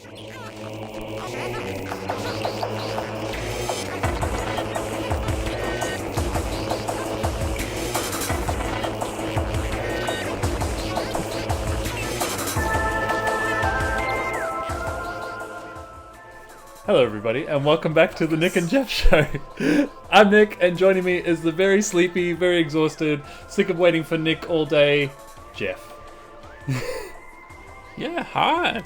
Hello everybody, and welcome back to the Nick and Jeff show. I'm Nick, and joining me is the very sleepy, very exhausted, sick of waiting for Nick all day, Jeff. Yeah, hi.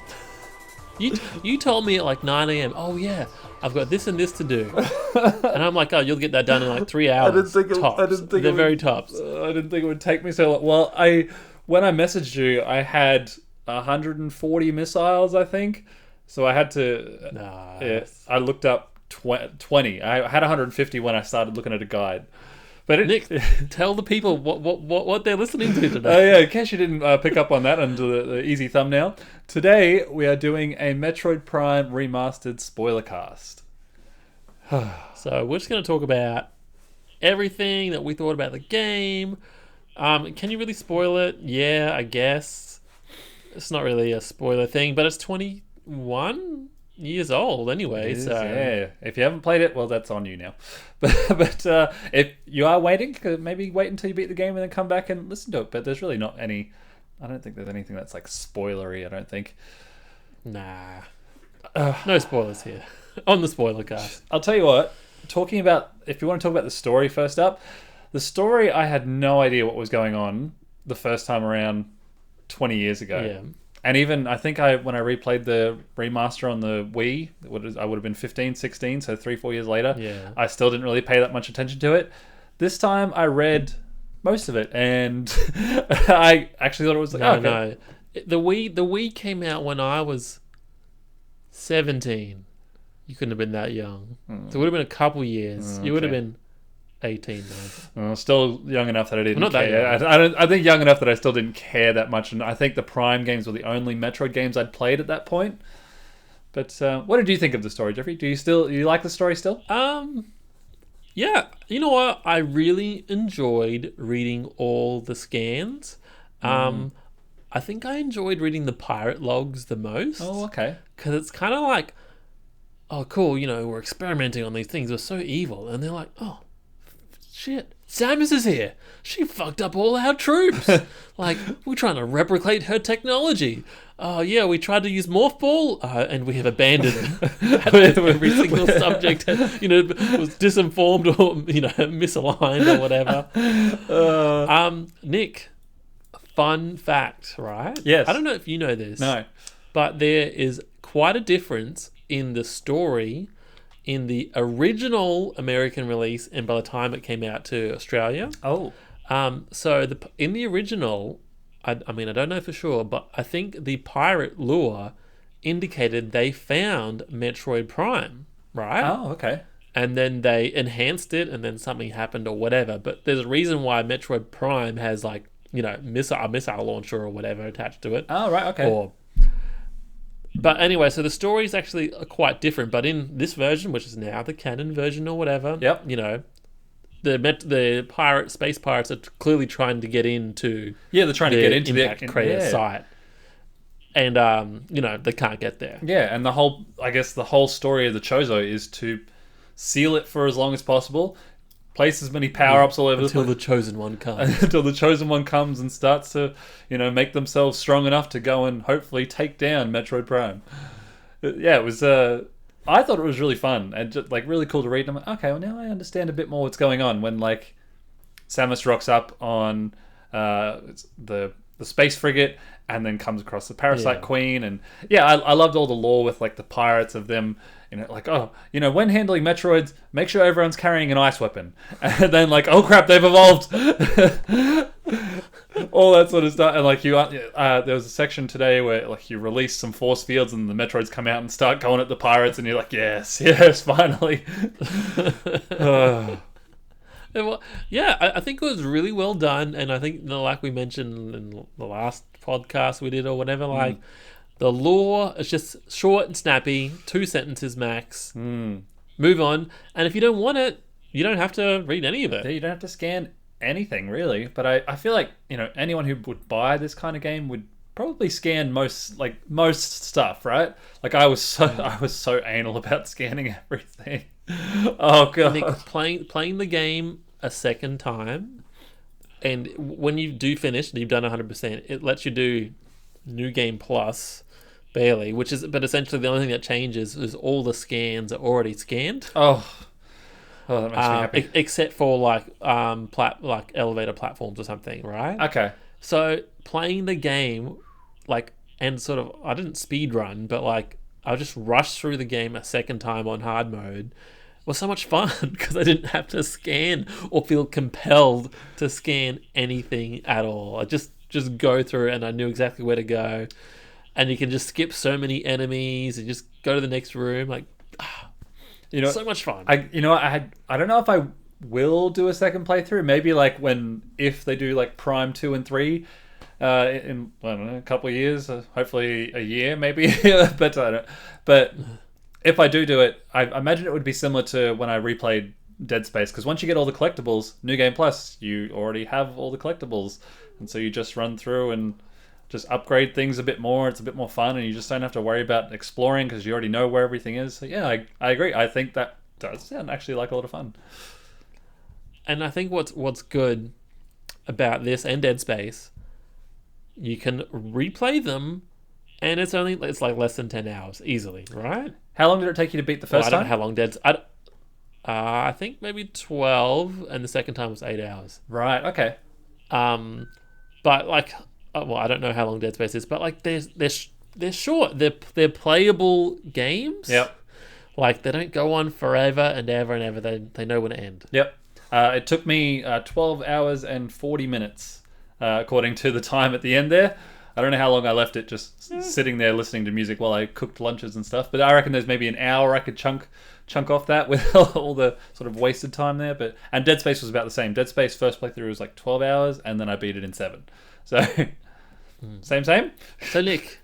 You told me at like 9 a.m, oh yeah, I've got this and this to do. And I'm like, oh, you'll get that done in like 3 hours. I didn't think very tops. I didn't think it would take me so long. Well, when I messaged you, I had 140 missiles, I think. So I had to... Nice. Yeah, I looked up 20. I had 150 when I started looking at a guide. But Nick, tell the people what they're listening to today. Oh yeah, in case you didn't pick up on that under the easy thumbnail. Today we are doing a Metroid Prime Remastered Spoilercast. So we're just going to talk about everything that we thought about the game. Can you really spoil it? Yeah, I guess. It's not really a spoiler thing, but it's 21 years old anyway. Is, so yeah, if you haven't played it, well, that's on you now. But if you are waiting, maybe wait until you beat the game and then come back and listen to it. But there's really not any. I don't think there's anything that's like spoilery. I don't think. Nah, no spoilers here on the Spoilercast. I'll tell you what. Talking about, if you want to talk about the story first up, the story, I had no idea what was going on the first time around 20 years ago. Yeah. And even, I think when I replayed the remaster on the Wii, I would have been 15, 16, so 3-4 years later. Yeah. I still didn't really pay that much attention to it. This time I read most of it, and I actually thought it was like, No. The Wii came out when I was 17. You couldn't have been that young. So it would have been a couple years. You would have been 18 now. Still young enough that I didn't not that care. I think young enough that I still didn't care that much, and I think the Prime games were the only Metroid games I'd played at that point. But what did you think of the story, Jeffrey? Do you like the story still? Yeah, you know what? I really enjoyed reading all the scans. I think I enjoyed reading the pirate logs the most. Oh, okay. Because it's kind of like, oh, cool, we're experimenting on these things. We're so evil. And they're like, oh, shit, Samus is here. She fucked up all our troops. Like, we're trying to replicate her technology. Oh, yeah, we tried to use Morph Ball, and we have abandoned every single subject, was disinformed or, misaligned or whatever. Nick, fun fact, right? Yes. I don't know if you know this. No. But there is quite a difference in the story in the original American release and by the time it came out to Australia. Oh. So in the original, I don't know for sure, but I think the pirate lure indicated they found Metroid Prime, right? Oh, okay. And then they enhanced it and then something happened or whatever. But there's a reason why Metroid Prime has a missile launcher or whatever attached to it. Oh, right, okay. But anyway, so the story is actually quite different. But in this version, which is now the canon version or whatever, yep. The space pirates are clearly trying to get into they're trying to get into Impact Crater site, and they can't get there. Yeah, and the whole story of the Chozo is to seal it for as long as possible. Place as many power-ups all over until the chosen one comes. Until the chosen one comes and starts to, make themselves strong enough to go and hopefully take down Metroid Prime. Yeah, it was. I thought it was really fun and just, really cool to read. And I'm like, okay, well now I understand a bit more what's going on when Samus rocks up on the space frigate and then comes across the Parasite Queen, and I loved all the lore with the pirates of them. When handling Metroids, make sure everyone's carrying an ice weapon. And then, oh crap, they've evolved. All that sort of stuff. And, there was a section today where, you release some force fields and the Metroids come out and start going at the pirates, and you're like, yes, finally. I think it was really well done. And I think, like we mentioned in the last podcast we did or whatever, the lore is just short and snappy, 2 sentences max. Move on. And if you don't want it, you don't have to read any of it. You don't have to scan anything, really. But I feel like, anyone who would buy this kind of game would probably scanned most stuff, right? Like I was so anal about scanning everything. Oh god. Nick, playing the game a second time, and when you do finish and you've done 100%, it lets you do New Game Plus, barely, but essentially the only thing that changes is all the scans are already scanned. Oh, that makes me happy. Except for like elevator platforms or something, right? Okay. So playing the game, like, and sort of, I didn't speed run, but like I just rushed through the game a second time on hard mode. Was so much fun because I didn't have to scan or feel compelled to scan anything at all. I just go through and I knew exactly where to go, and you can just skip so many enemies and just go to the next room. Like, so much fun. I don't know if I will do a second playthrough. Maybe like if they do like Prime 2 and 3 in I don't know, a couple of years, hopefully a year maybe. But if I do it, I imagine it would be similar to when I replayed Dead Space, because once you get all the collectibles, New Game Plus, you already have all the collectibles, and so you just run through and just upgrade things a bit more. It's a bit more fun, and you just don't have to worry about exploring because you already know where everything is. So yeah, I agree. I think that does sound actually like a lot of fun. And I think what's good about this and Dead Space, you can replay them, and it's like less than 10 hours easily, right? How long did it take you to beat the first I don't time? know how long I think maybe 12, and the second time was 8 hours. Right. Okay. But like, I don't know how long Dead Space is, but like they're short. They're playable games. Yep. Like they don't go on forever and ever and ever. They know when to end. Yep. It took me 12 hours and 40 minutes, according to the time at the end there. I don't know how long I left it just sitting there listening to music while I cooked lunches and stuff. But I reckon there's maybe an hour I could chunk off that with all the sort of wasted time there. And Dead Space was about the same. Dead Space first playthrough was like 12 hours, and then I beat it in 7. So same. So Nick,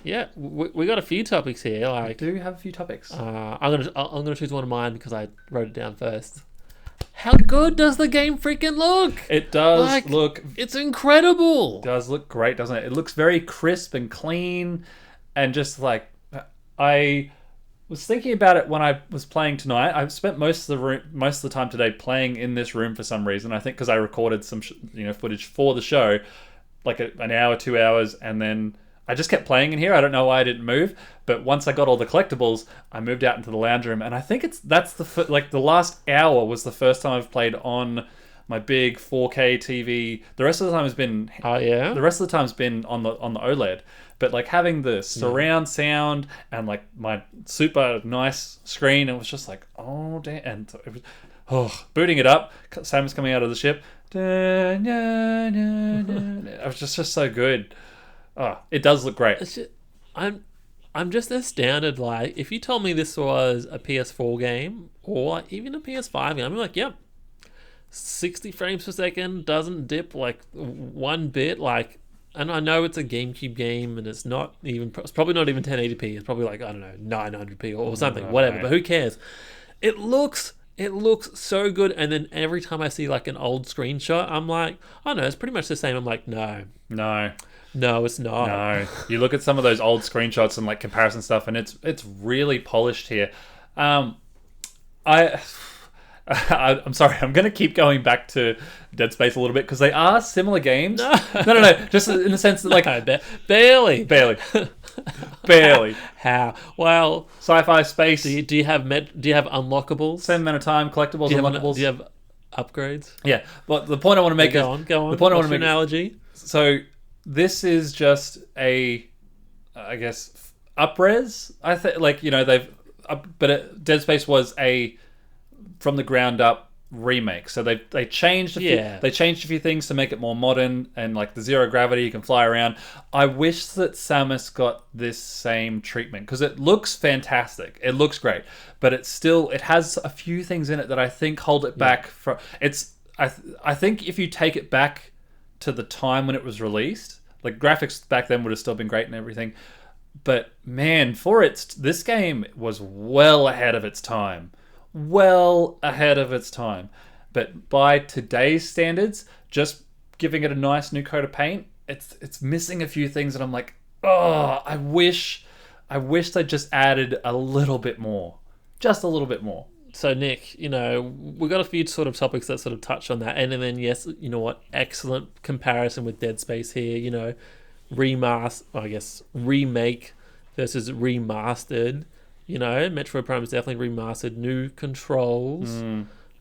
yeah, we got a few topics here. Like, I do have a few topics. I'm gonna choose one of mine because I wrote it down first. How good does the game freaking look? It does look... It's incredible. It does look great, doesn't it? It looks very crisp and clean, and just like... I was thinking about it when I was playing tonight. I spent most of the time today playing in this room for some reason. I think because I recorded some footage for the show, like an hour, 2 hours, and then I just kept playing in here. I don't know why I didn't move, but once I got all the collectibles, I moved out into the lounge room, and I think the last hour was the first time I've played on my big 4K TV. The rest of the time has been the rest of the time's been on the OLED, but like having the surround sound and like my super nice screen, it was just like, oh damn. And it was, booting it up, Samus coming out of the ship, it was just so good. Oh, it does look great. I'm just astounded. Like, if you told me this was a PS4 game or even a PS5 game, I'm like, yep, 60 frames per second, doesn't dip like one bit. Like, and I know it's a GameCube game, and it's probably not even 1080p. It's probably like, I don't know, 900p or something, whatever. But who cares? It looks so good. And then every time I see like an old screenshot, I'm like, oh no, it's pretty much the same. I'm like, no, it's not. No, you look at some of those old screenshots and like comparison stuff, and it's really polished here. I'm sorry, I'm going to keep going back to Dead Space a little bit because they are similar games. No, just in the sense that like barely. How? Well, sci-fi space. Do you have unlockables? Same amount of time, collectibles, unlockables. Do you have upgrades? Yeah, but the point I want to make go on. The point I want to make analogy. So this is just I guess up-res. I think Dead Space was a from the ground up remake. So they changed they changed a few things to make it more modern, and like the zero gravity, you can fly around. I wish that Samus got this same treatment because it looks fantastic. It looks great, but it has a few things in it that I think hold it back from I think if you take it back to the time when it was released, like graphics back then would have still been great and everything, but man, this game was well ahead of its time. But by today's standards, just giving it a nice new coat of paint it's missing a few things, and I'm like, oh, I wish they just added a little bit more, just a little bit more. So Nick, we've got a few sort of topics that sort of touch on that, and then yes, you know what? Excellent comparison with Dead Space here. Remake versus remastered. Metroid Prime is definitely remastered, new controls.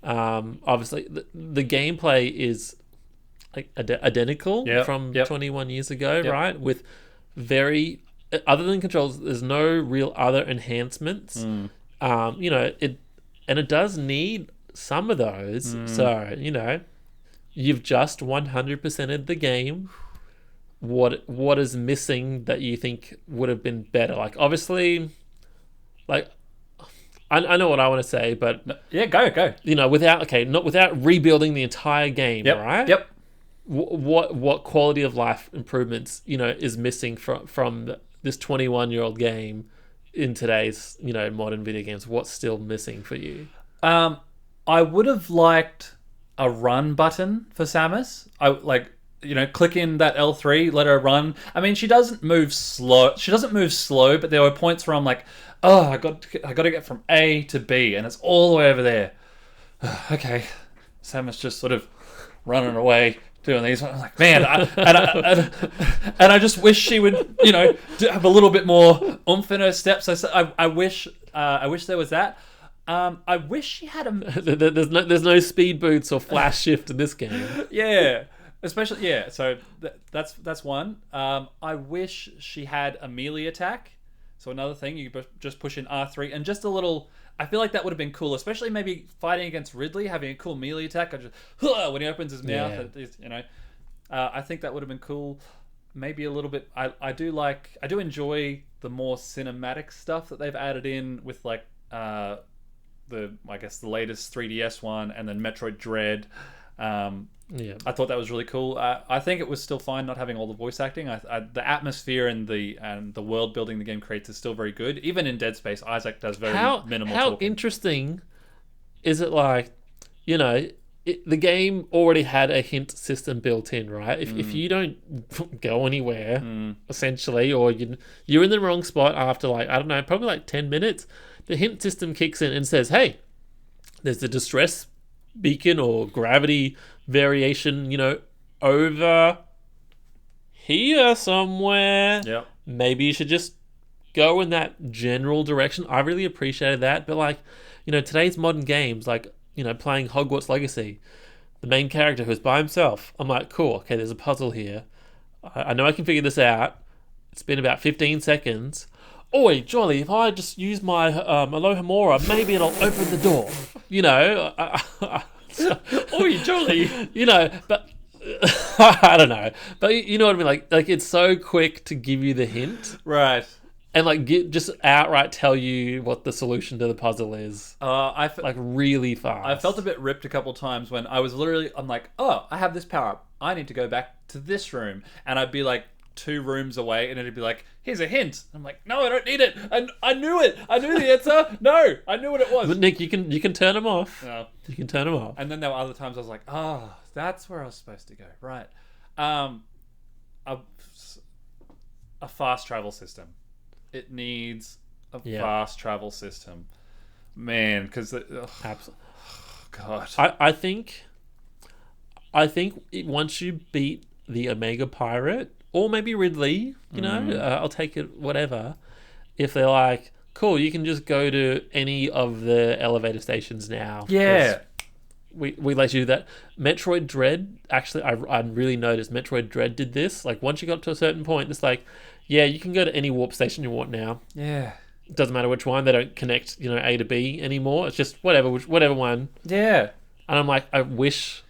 Obviously, the gameplay is like identical from 21 years ago, right? With other than controls, there's no real other enhancements. It does need some of those. So, you've just 100%ed the game. What is missing that you think would have been better? Like, obviously, like, I know what I want to say, but go. Without rebuilding the entire game, right? Yep. What quality of life improvements is missing from this 21-year-old game in today's modern video games? What's still missing for you? I would have liked a run button for Samus. Click in that L3, let her run. I mean, she doesn't move slow. But there were points where I'm like, oh, I got to get from A to B, and it's all the way over there. Okay, Samus just sort of running away, doing these. I'm like, man, I just wish she would, have a little bit more oomph in her steps. I wish there was that. I wish she had There's no speed boots or flash shift in this game. Yeah. Especially, so that's one. I wish she had a melee attack. So another thing, you just push in R3 and just a little... I feel like that would have been cool, especially maybe fighting against Ridley, having a cool melee attack. When he opens his mouth, I think that would have been cool. Maybe a little bit... I do enjoy the more cinematic stuff that they've added in with like the latest 3DS one and then Metroid Dread. I thought that was really cool. I think it was still fine not having all the voice acting. The atmosphere and the world building the game creates is still very good. Even in Dead Space, Isaac does very minimal How talking. Interesting is it? Like, the game already had a hint system built in, right? If you don't go anywhere, essentially, or you're in the wrong spot after probably 10 minutes, the hint system kicks in and says, hey, there's a distress beacon or gravity variation, over here somewhere. Yep. Maybe you should just go in that general direction. I really appreciated that. But today's modern games, playing Hogwarts Legacy, the main character who's by himself, I'm like, cool, okay, there's a puzzle here. I know I can figure this out. It's been about 15 seconds. Oi, Jolly, if I just use my Alohomora, maybe it'll open the door. Oi, Jolly. But I don't know. But you know what I mean? Like it's so quick to give you the hint. Right. And just outright tell you what the solution to the puzzle is. Really fast. I felt a bit ripped a couple times when I'm like, oh, I have this power up. I need to go back to this room. And I'd be like 2 rooms away and it'd be like, here's a hint. I'm like, no, I don't need it. I knew it. I knew the answer. No, I knew what it was. But Nick, you can turn them off. No. You can turn them off. And then there were other times I was like, oh, that's where I was supposed to go. Right. A fast travel system. It needs a fast travel system. Man, because... Absolutely. God. I think once you beat the Omega Pirate, or maybe Ridley, I'll take it, whatever. If they're like, cool, you can just go to any of the elevator stations now. Yeah. We let you do that. Metroid Dread, actually, I really noticed Metroid Dread did this. Like, once you got to a certain point, it's like, yeah, you can go to any warp station you want now. Yeah. It doesn't matter which one. They don't connect, A to B anymore. It's just whatever one. Yeah. And I'm like, I wish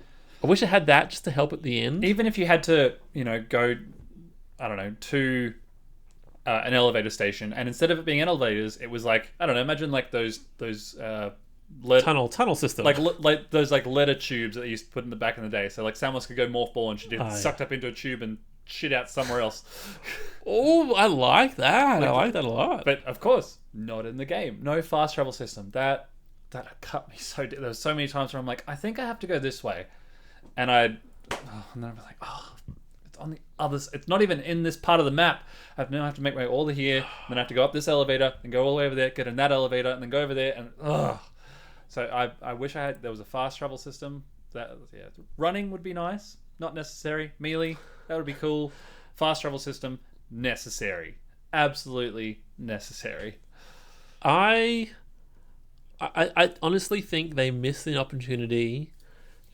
I had that just to help at the end. Even if you had to, go, I don't know, to an elevator station, and instead of it being elevators, it was like, I don't know, imagine like those tunnel system, like those letter tubes that they used to put in the back in the day. So like Samus could go morph ball and she'd get sucked up into a tube and shit out somewhere else. Oh, I like that. I like that a lot. But of course, not in the game. No fast travel system. That cut me so deep. There were so many times where I'm like, I think I have to go this way, and then I'd be like, oh, it's on the others. It's not even in this part of the map. I now have to make my way all the here, then I have to go up this elevator, and go all the way over there, get in that elevator, and then go over there, and ugh. So I wish there was a fast travel system. Running would be nice, not necessary. Melee, that would be cool. Fast travel system, necessary, absolutely necessary. I honestly think they missed the opportunity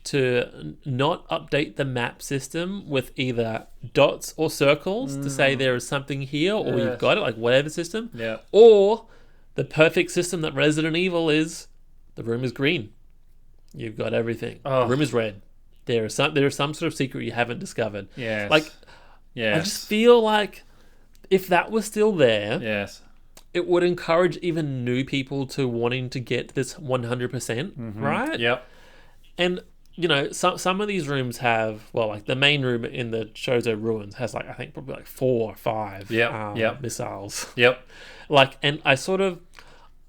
to not update the map system with either dots or circles to say there is something here, or you've got it, like whatever system. Yeah. Or the perfect system that Resident Evil is, the room is green. You've got everything. Oh. The room is red. There is some sort of secret you haven't discovered. Yes. Like, yes. I just feel like if that was still there, yes, it would encourage even new people to wanting to get this 100%, right? Yep. And, you know, some of these rooms have, well, like the main room in the Chozo Ruins has, like, I think probably like 4 or 5 missiles. Yep. Like, and I sort of,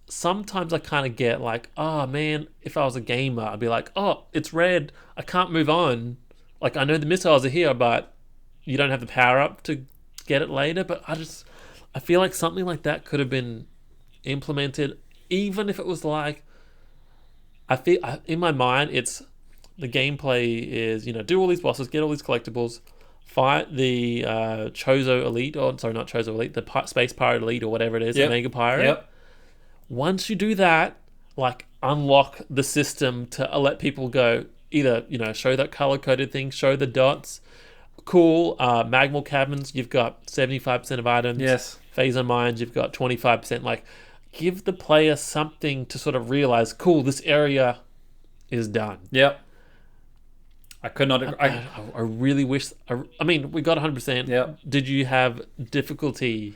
sometimes I kind of get like, oh man, if I was a gamer, I'd be like, oh, it's red, I can't move on. Like, I know the missiles are here, but you don't have the power up to get it later. But I feel like something like that could have been implemented, even if it was like, in my mind, it's the gameplay is, you know, do all these bosses, get all these collectibles, fight the Chozo Elite, or sorry, not Chozo Elite, the Space Pirate Elite or whatever it is, the Mega Pirate. Yep. Once you do that, like, unlock the system to let people go, either, you know, show that color-coded thing, show the dots. Cool. Magmal cabins, you've got 75% of items. Yes. Phaser mines, you've got 25%. Like, give the player something to sort of realize, cool, this area is done. Yep. I could not agree. I really wish... I mean, we got 100%. Yep. Did you have difficulty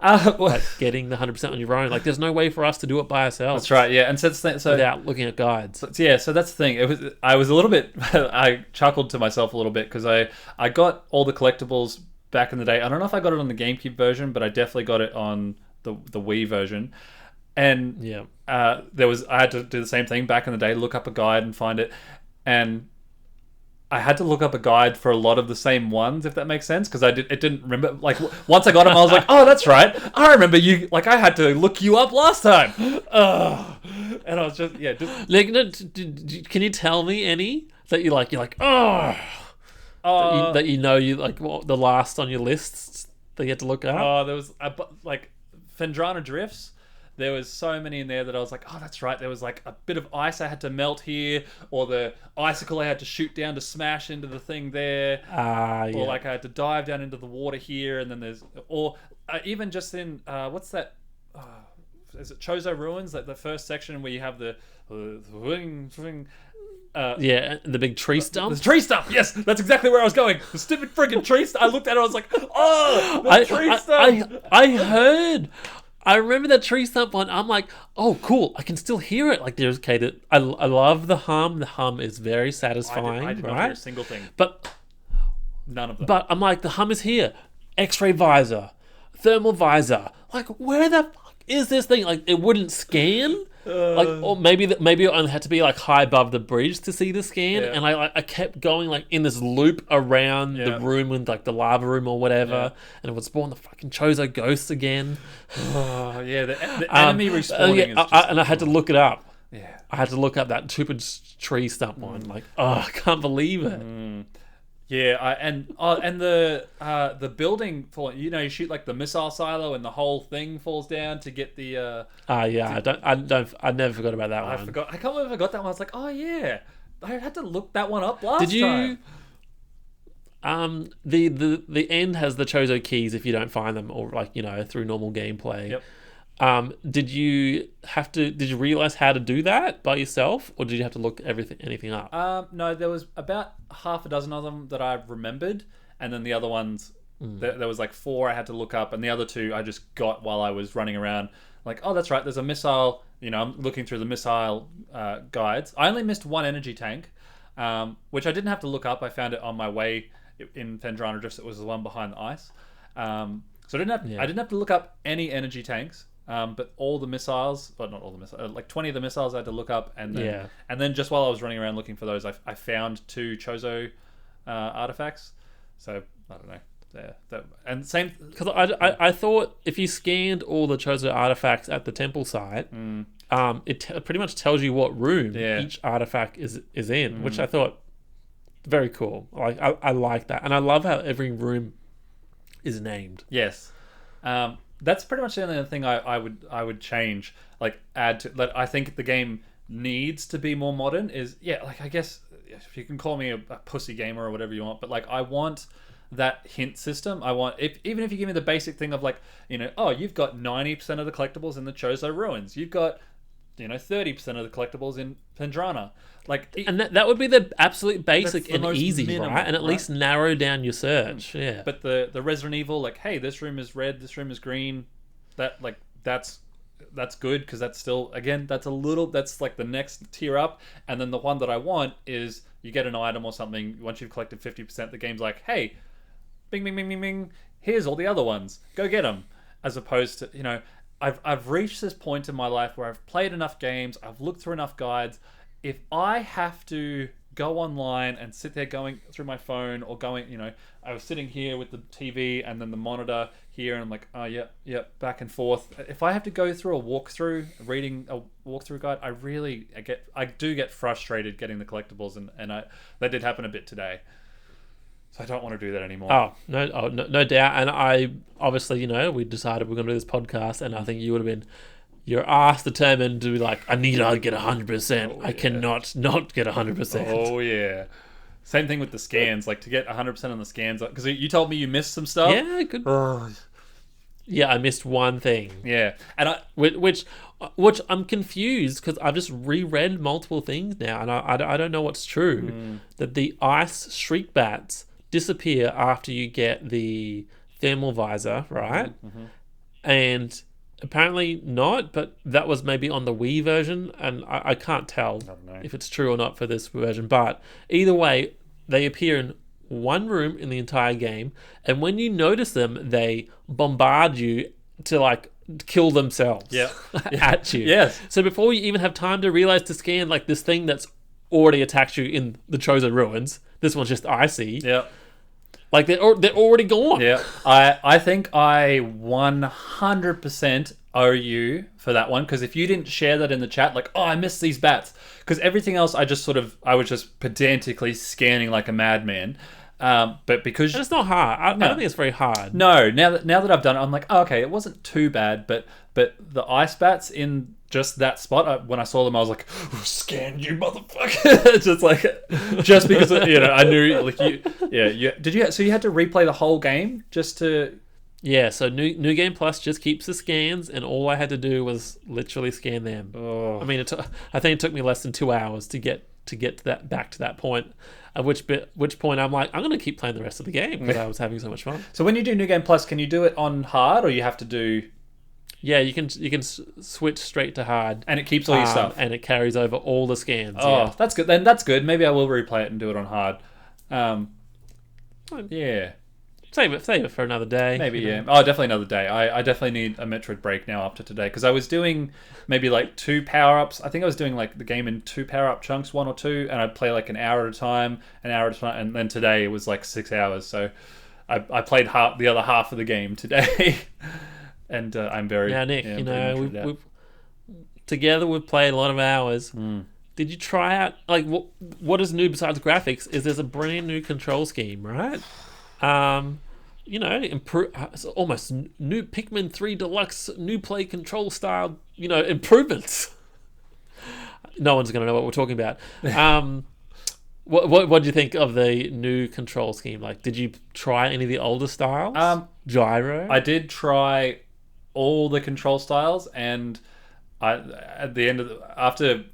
Well, getting the 100% on your own? Like, there's no way for us to do it by ourselves. that's right, yeah. And so without looking at guides. So that's the thing. I was a little bit... I chuckled to myself a little bit because I got all the collectibles back in the day. I don't know if I got it on the GameCube version, but I definitely got it on the Wii version. And I had to do the same thing back in the day, look up a guide and find it. And I had to look up a guide for a lot of the same ones, if that makes sense, because it didn't remember. Like, once I got them, I was like, oh, that's right. I remember you. Like, I had to look you up last time. And I was just Like, no, can you tell me any that you're like, that you know you like the last on your lists that you had to look up? Oh, there was like Fendrana Drifts. There was so many in there that I was like, oh, that's right. There was like a bit of ice I had to melt here, or the icicle I had to shoot down to smash into the thing there. Or like I had to dive down into the water here, and then there's... Or even just in... what's that? Is it Chozo Ruins? Like the first section where you have the... the big tree stump. The tree stump. Yes, that's exactly where I was going. The stupid freaking tree stump. I looked at it. I was like, oh, the tree stump. I remember that tree stump one. I'm like, oh, cool. I can still hear it. Like, there's I love the hum. The hum is very satisfying. I did not hear a single thing. But none of them. But I'm like, the hum is here. X-ray visor, thermal visor. Like, where the fuck is this thing? Like, it wouldn't scan. Like, or maybe it only had to be like high above the bridge to see the scan, and I kept going like in this loop around the room with like the lava room or whatever, and it would spawn the fucking Chozo ghosts again. Oh yeah, the enemy respawning is just and I had to look it up. Yeah, I had to look up that stupid tree stump one. Like, I can't believe it. Yeah, and the building fall. You know, you shoot like the missile silo, and the whole thing falls down to get the. I never forgot about that one. I forgot. I can't believe I forgot that one. I was like, oh yeah, I had to look that one up last time. Did you? The end has the Chozo keys if you don't find them, or like, you know, through normal gameplay. Yep. Did you realize how to do that by yourself, or did you have to look anything up? No, there was about half a dozen of them that I remembered, and then the other ones, there was like 4 I had to look up, and the other 2 I just got while I was running around. Like, oh, that's right, there's a missile. You know, I'm looking through the missile guides. I only missed 1 energy tank, which I didn't have to look up. I found it on my way in Fendrana Drifts. It was the one behind the ice. So I didn't have to look up any energy tanks. But all the missiles, but not all the missiles, like 20 of the missiles I had to look up, and then just while I was running around looking for those, I found 2 Chozo artifacts. So I don't know. And same because I thought if you scanned all the chosen artifacts at the temple site, it pretty much tells you what room each artifact is in, which I thought very cool. Like I like that, and I love how every room is named. Yes, that's pretty much the only other thing I would change. Like add to that. I think the game needs to be more modern. Like I guess if you can call me a pussy gamer or whatever you want, but like I want that hint system. I want even if you give me the basic thing of like, you've got 90% of the collectibles in the Chozo Ruins. You've got 30% of the collectibles in Pendrana. And that would be the absolute basic and easy, minimum, right? And at least narrow down your search. Yeah. But the Resident Evil, like, hey, this room is red, this room is green. That's good because that's still, again, that's like the next tier up. And then the one that I want is you get an item or something. Once you've collected 50%, the game's like, hey, bing, bing, bing, bing, bing. Here's all the other ones. Go get them. As opposed to, I've reached this point in my life where I've played enough games, I've looked through enough guides. If I have to go online and sit there going through my phone or I was sitting here with the TV and then the monitor here and I'm like, oh, yeah, back and forth. If I have to go through reading a walkthrough guide, I do get frustrated getting the collectibles and that did happen a bit today. So I don't want to do that anymore. No doubt. And I obviously, we decided we're going to do this podcast, and I think you would have been your ass determined to be like, I need to get 100%. I cannot not get 100%. Oh yeah. Same thing with the scans. Like to get 100% on the scans, because you told me you missed some stuff. Yeah, good. Yeah, I missed one thing. Yeah, and which I'm confused because I've just reread multiple things now, and I don't know what's true. That the ice shriek bats disappear after you get the thermal visor, right? And apparently not, but that was maybe on the Wii version, and I can't tell if it's true or not for this version. But either way, they appear in one room in the entire game, and when you notice them, they bombard you to like kill themselves at you. Yes. So before you even have time to realize to scan like this thing that's already attacked you in the Chozo Ruins, this one's just icy. Yeah. Like they're already gone. Yeah. I think I 100% owe you for that one, because if you didn't share that in the chat, like, oh, I missed these bats, because everything else I was just pedantically scanning like a madman. But because and it's not hard. I don't think it's very hard. No, now that I've done it, I'm like, oh, okay, it wasn't too bad, but the ice bats in just that spot, when I saw them, I was like, oh, scan you, motherfucker! just because I knew like so you had to replay the whole game just to. Yeah, so New Game Plus just keeps the scans, and all I had to do was literally scan them. Oh. I mean, I think it took me less than 2 hours to get to that back to that point. At which point I'm like, I'm going to keep playing the rest of the game because I was having so much fun. So when you do New Game Plus, can you do it on hard, or you have to do? Yeah, you can switch straight to hard, and it keeps all your stuff, and it carries over all the scans. Oh, yeah. That's good. Then that's good. Maybe I will replay it and do it on hard. Yeah. Save it for another day. Maybe, yeah. Oh, definitely another day. I definitely need a Metroid break now after today, because I was doing maybe like 2 power-ups. I think I was doing like the game in 2 power-up chunks, 1 or 2, and I'd play like an hour at a time, and then today it was like 6 hours. So I played the other half of the game today, and I'm very... Now, Nick, we've together we've played a lot of hours. Did you try out, like, what is new besides graphics is there's a brand new control scheme, right? Almost new Pikmin 3 Deluxe new play control style, improvements. No one's going to know what we're talking about. What do you think of the new control scheme? Like, did you try any of the older styles? Gyro? I did try all the control styles, and at the end of after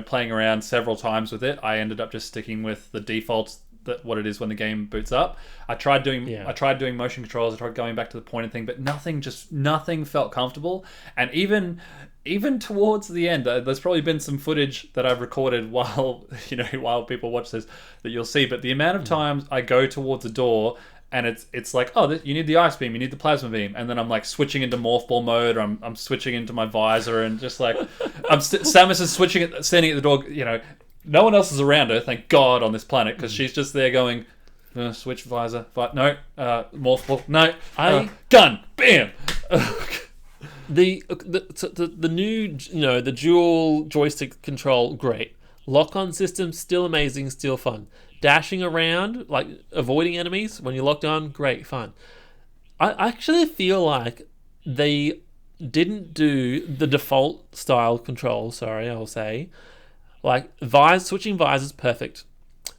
playing around several times with it, I ended up just sticking with the defaults. What it is when the game boots up. I tried doing motion controls. I tried going back to the pointing thing, but nothing felt comfortable. And even towards the end, there's probably been some footage that I've recorded while people watch this that you'll see. But the amount of times I go towards the door and it's like, oh, you need the ice beam, you need the plasma beam, and then I'm like switching into morph ball mode, or I'm switching into my visor, and just like Samus is standing at the door. No one else is around her, thank God, on this planet, because she's just there going, Switch visor. No. Morph ball. No. Gun. Bam. The new, the dual joystick control, great. Lock-on system, still amazing, still fun. Dashing around, like avoiding enemies when you're locked on, great, fun. I actually feel like they didn't do the default style control, I'll say. Like, switching visors, perfect.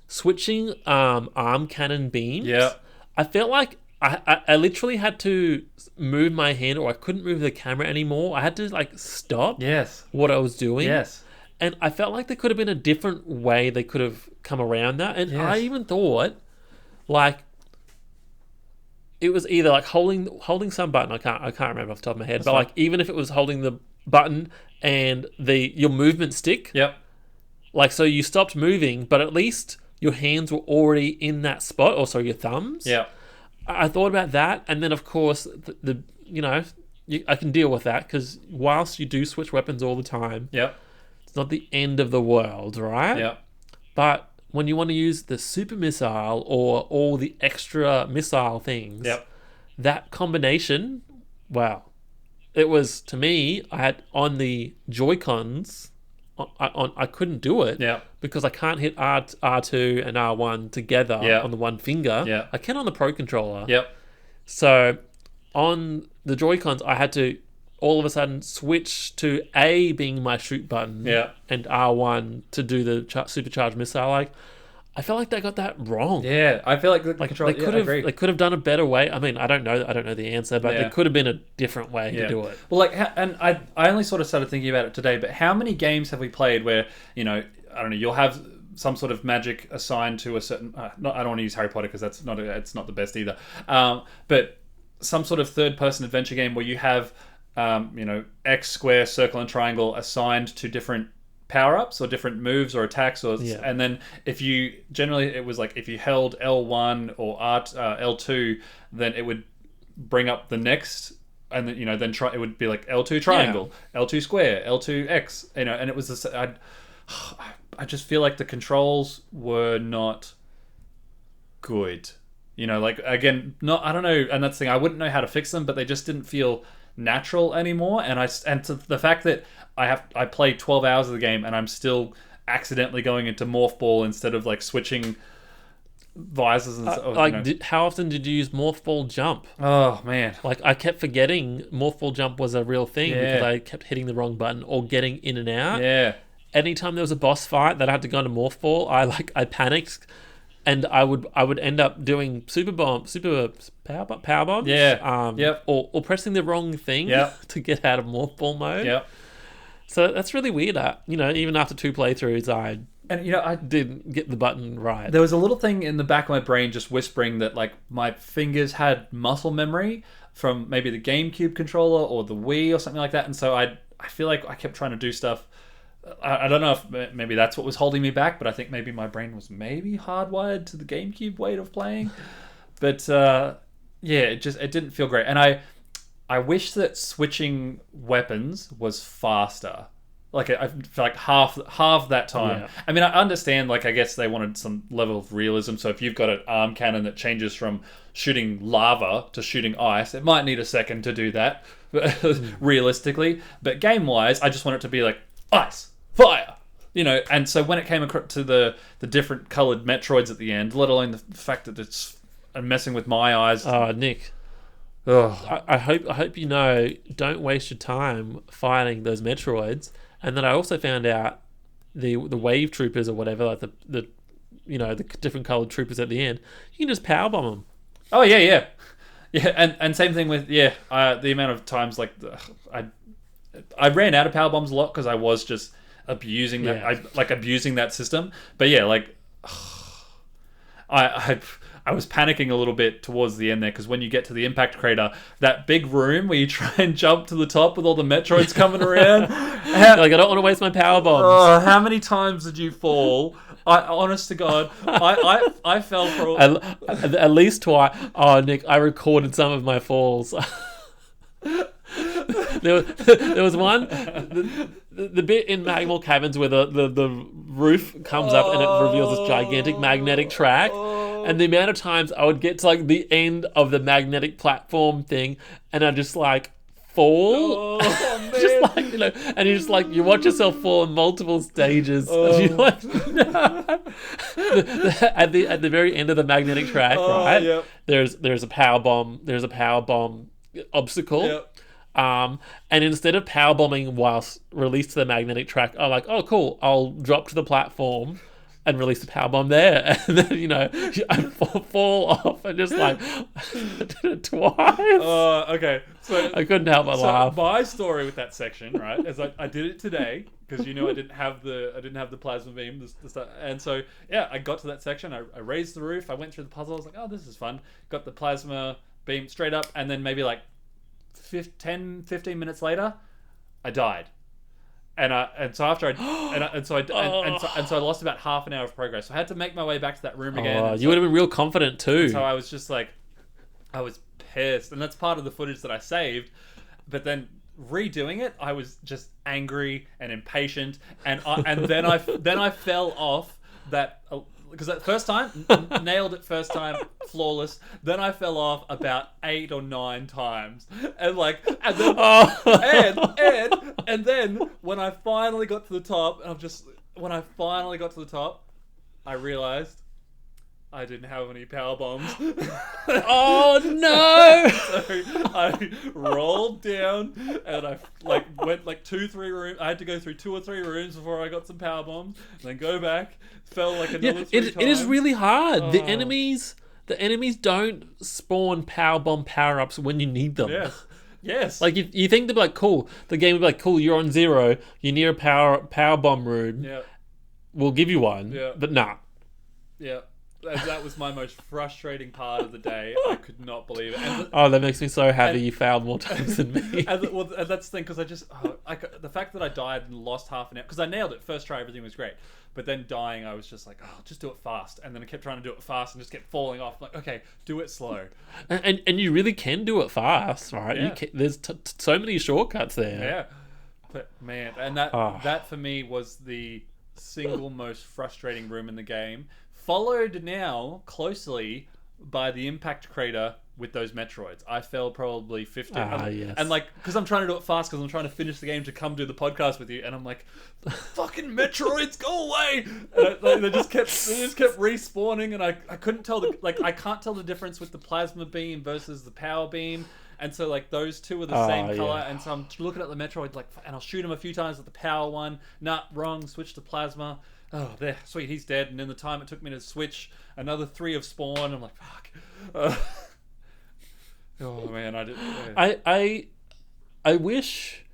Switching arm cannon beams, I felt like I literally had to move my hand, or I couldn't move the camera anymore. I had to, like, stop what I was doing. Yes. And I felt like there could have been a different way they could have come around that. And I even thought, like, it was either like holding some button. I can't remember off the top of my head. But like, even if it was holding the button and your movement stick. Yep. Like, so you stopped moving, but at least your hands were already in that spot. Also, your thumbs. Yeah. I thought about that, and then of course I can deal with that because whilst you do switch weapons all the time. Yep. Not the end of the world, right? Yeah. But when you want to use the super missile or all the extra missile things, that combination, wow. It was, to me, I had on the Joy-Cons, I couldn't do it because I can't hit R2 and R1 together on the one finger. Yeah. I can on the Pro Controller. Yep. So on the Joy-Cons, I had to all of a sudden switch to A being my shoot button and R1 to do the supercharged missile. Like, I felt like they got that wrong. Yeah, I feel like the control. They could have done a better way. I mean, I don't know the answer, but there could have been a different way to do it. Well, like, and I only sort of started thinking about it today. But how many games have we played where I don't know, you'll have some sort of magic assigned to a certain. I don't want to use Harry Potter because it's not the best either. But some sort of third-person adventure game where you have X, square, circle, and triangle assigned to different power-ups or different moves or attacks, and then if you it was like if you held L1 or L2, then it would bring up the next, and then it would be like L2 triangle, L2 square, L2 X, and it was this. I just feel like the controls were not good. Like, again, I don't know, and that's the thing. I wouldn't know how to fix them, but they just didn't feel natural anymore. And to the fact that I played 12 hours of the game and I'm still accidentally going into Morph Ball instead of like switching visors and stuff. How often did you use Morph Ball jump? Oh man, like I kept forgetting Morph Ball jump was a real thing because I kept hitting the wrong button or getting in and out. Yeah. Anytime there was a boss fight that I had to go into Morph Ball, I panicked. And I would end up doing super power bombs. Yeah. Or pressing the wrong thing to get out of Morph Ball mode. Yep. So that's really weird. Even after 2 playthroughs, I didn't get the button right. There was a little thing in the back of my brain just whispering that like my fingers had muscle memory from maybe the GameCube controller or the Wii or something like that, and so I feel like I kept trying to do stuff. I don't know if maybe that's what was holding me back, but I think maybe my brain was maybe hardwired to the GameCube way of playing. But it didn't feel great. And I wish that switching weapons was faster. Like I feel like half that time. Yeah. I mean, I understand. Like I guess they wanted some level of realism. So if you've got an arm cannon that changes from shooting lava to shooting ice, it might need a second to do that, realistically. But game wise, I just want it to be like ice. Fire, and so when it came to the different coloured Metroids at the end, let alone the fact that it's messing with my eyes. Oh, Nick. I hope don't waste your time fighting those Metroids. And then I also found out the wave troopers or whatever, like the different coloured troopers at the end, you can just powerbomb them. Oh yeah, and same thing with the amount of times like I ran out of power bombs a lot because I was just abusing that. Abusing that system. But yeah, like I was panicking a little bit towards the end there because when you get to the impact crater, that big room where you try and jump to the top with all the Metroids coming around, I don't want to waste my power bombs. Oh, how many times did you fall? Honest to God, I fell for at least twice. Oh, Nick, I recorded some of my falls. There was one, the bit in Magmal Caverns where the roof comes up and it reveals this gigantic magnetic track, And the amount of times I would get to like the end of the magnetic platform thing, and I just like fall. Oh, man. Just like, you know, and you just like, you watch yourself fall in multiple stages. And you're like, no. At the very end of the magnetic track, right? Yep. There's a power bomb. There's a power bomb obstacle. Yep. And instead of power bombing whilst released to the magnetic track, I'm like, oh cool, I'll drop to the platform and release the power bomb there, and then, you know, I fall off and just like I did it twice. Okay. So I couldn't help but laugh. My story with that section, right, is I did it today because, you know, I didn't have the plasma beam, the stuff, and so yeah, I got to that section. I raised the roof. I went through the puzzle. I was like, oh, this is fun. Got the plasma beam straight up, and then maybe like 10, 15 minutes later, I died. And so after I lost about half an hour of progress. So I had to make my way back to that room again. You would have been real confident too. So I was just like, I was pissed, and that's part of the footage that I saved. But then redoing it, I was just angry and impatient, and then I fell off that. Because that first time, nailed it first time, flawless. Then I fell off about 8 or 9 times, and then when I finally got to the top, I realized I didn't have any power bombs. Oh no! So I rolled down, and I went 2-3 rooms. I had to go through 2 or 3 rooms before I got some power bombs, and then go back. Fell another 3 times. It is really hard. Oh. The enemies don't spawn power bomb power ups when you need them. Yes. Like you think they'd be like, cool. The game would be like, cool. You're on 0. You're near a power bomb room. Yeah. We'll give you one. Yeah. But nah. Yeah. That was my most frustrating part of the day. I could not believe it. That makes me so happy you failed more times than me. And that's the thing, because the fact that I died and lost half an hour, because I nailed it first try, everything was great, but then dying, I was just like, oh, just do it fast, and then I kept trying to do it fast and just kept falling off. Like, okay, do it slow. And you really can do it fast, right? Yeah. There's so many shortcuts there. Yeah, but man, and that for me was the single most frustrating room in the game. Followed now closely by the impact crater with those Metroids. I fell probably 50. Yes. And because I'm trying to do it fast, because I'm trying to finish the game to come do the podcast with you, and I'm like, fucking Metroids, go away! And they just kept respawning, and I couldn't tell I can't tell the difference with the plasma beam versus the power beam. And so those two are the same color, and so I'm looking at the Metroid and I'll shoot him a few times with the power one. Nah, wrong. Switch to plasma. Oh, there, sweet, he's dead. And in the time it took me to switch, another 3 have spawned. I'm like, fuck. Oh man, I did. Yeah. I wish,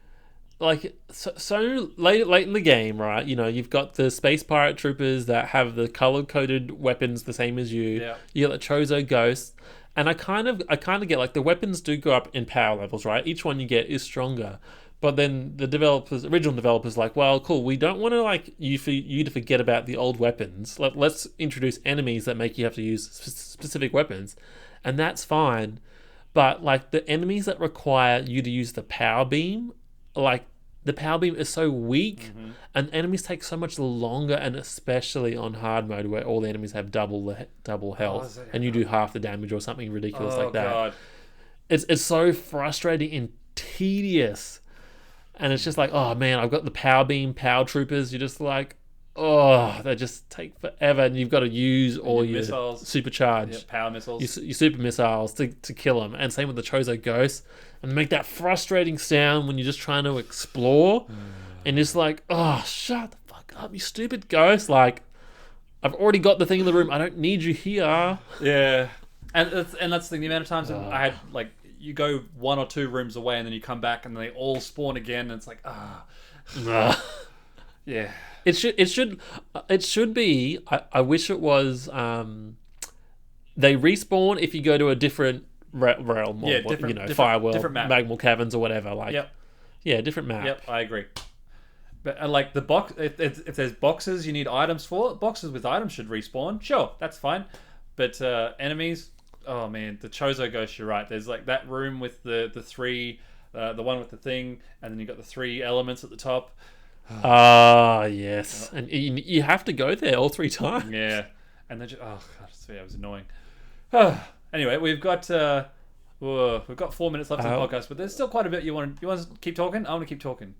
so late in the game, right? You know, you've got the space pirate troopers that have the color coded weapons the same as you. Yeah. You got the Chozo ghost. And I kind of get the weapons do go up in power levels, right? Each one you get is stronger. But then the original developers, well, cool. We don't want to you to forget about the old weapons. Let's introduce enemies that make you have to use specific weapons, and that's fine. But the enemies that require you to use the power beam, the power beam is so weak, and enemies take so much longer, and especially on hard mode where all the enemies have double health, and you do half the damage or something ridiculous like that. God. It's so frustrating and tedious. And it's just oh man, I've got the power beam, power troopers. You're just they just take forever, and you've got to use all your missiles, supercharged power missiles, your super missiles to kill them. And same with the Chozo ghosts, and they make that frustrating sound when you're just trying to explore, and it's shut the fuck up, you stupid ghost! I've already got the thing in the room. I don't need you here. Yeah, and that's the thing. The amount of times I had you go 1 or 2 rooms away, and then you come back, and they all spawn again, and it's yeah. It should be. I wish it was. They respawn if you go to a different realm, or different Fireworld, different map, magmal caverns, or whatever. Different map. Yep, I agree. But the box, if there's boxes you need items for, boxes with items should respawn. Sure, that's fine. But enemies. Oh man, the Chozo ghost. You're right. There's that room with the 3, the one with the thing, and then you got the 3 elements at the top. Yes, and you have to go there all 3 times. Yeah, And then just, oh god, it was annoying. Anyway, we've got 4 minutes left in the podcast, but there's still quite a bit. You want to keep talking? I want to keep talking.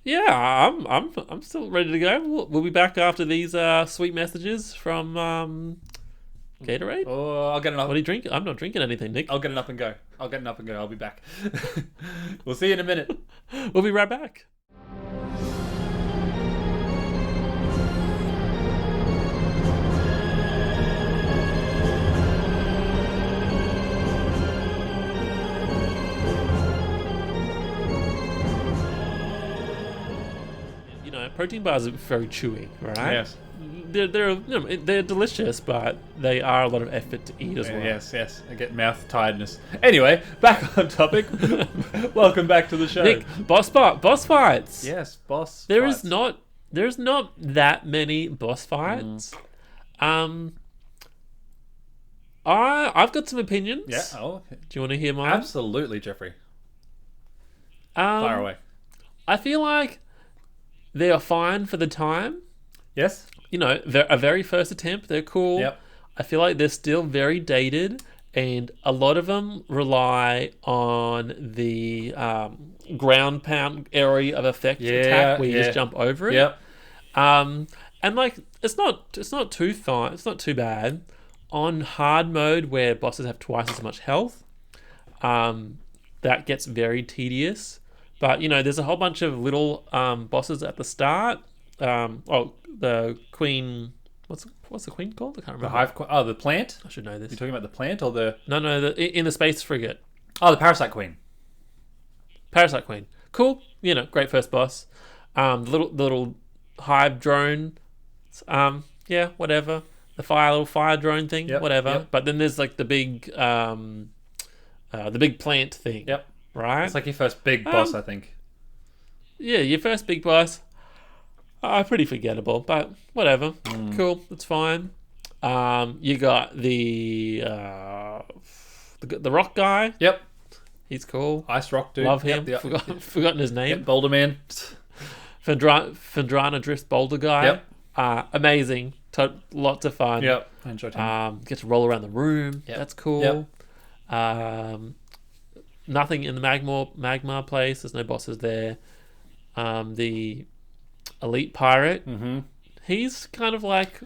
Yeah, I'm still ready to go. We'll be back after these sweet messages from Gatorade. Oh, I'll get an up. What are you drinking? I'm not drinking anything, Nick. I'll get an up and go. I'll be back. We'll see you in a minute. We'll be right back. Protein bars are very chewy, right? Yes. They're delicious, but they are a lot of effort to eat as well. Yes. I get mouth tiredness. Anyway, back on topic. Welcome back to the show. Nick, boss fights. Yes, boss. There's not that many boss fights. I've got some opinions. Yeah. Oh. Okay. Do you want to hear mine? Absolutely, Jeffrey. Fire away. I feel like they are fine for the time. Yes. A very first attempt, they're cool. Yep. I feel like they're still very dated, and a lot of them rely on the ground pound area of effect attack where you just jump over it. Yep. And like it's not too fine. It's not too bad. On hard mode where bosses have twice as much health, that gets very tedious. But there's a whole bunch of little bosses at the start. The queen. What's the queen called? I can't remember. The hive. The plant. I should know this. You're talking about the plant or the? No. In the space frigate. Oh, the parasite queen. Parasite queen. Cool. Great first boss. The little hive drone. Yeah, whatever. The little fire drone thing. Yep, whatever. yep. But then there's like the big plant thing. Yep. Right? It's like your first big boss, I think. Yeah, your first big boss. Pretty forgettable, but whatever. Cool, it's fine. You got the rock guy. Yep. He's cool. Ice rock dude. Love him. Yep, Forgotten his name. Yep, Boulder Man. Fendrana Drift Boulder guy. Yep. Amazing. Lots of fun. Yep. I enjoyed him. Get to roll around the room. Yep. That's cool. Yep. Nothing in the magma place. There's no bosses there. The elite pirate. Mm-hmm. He's kind of like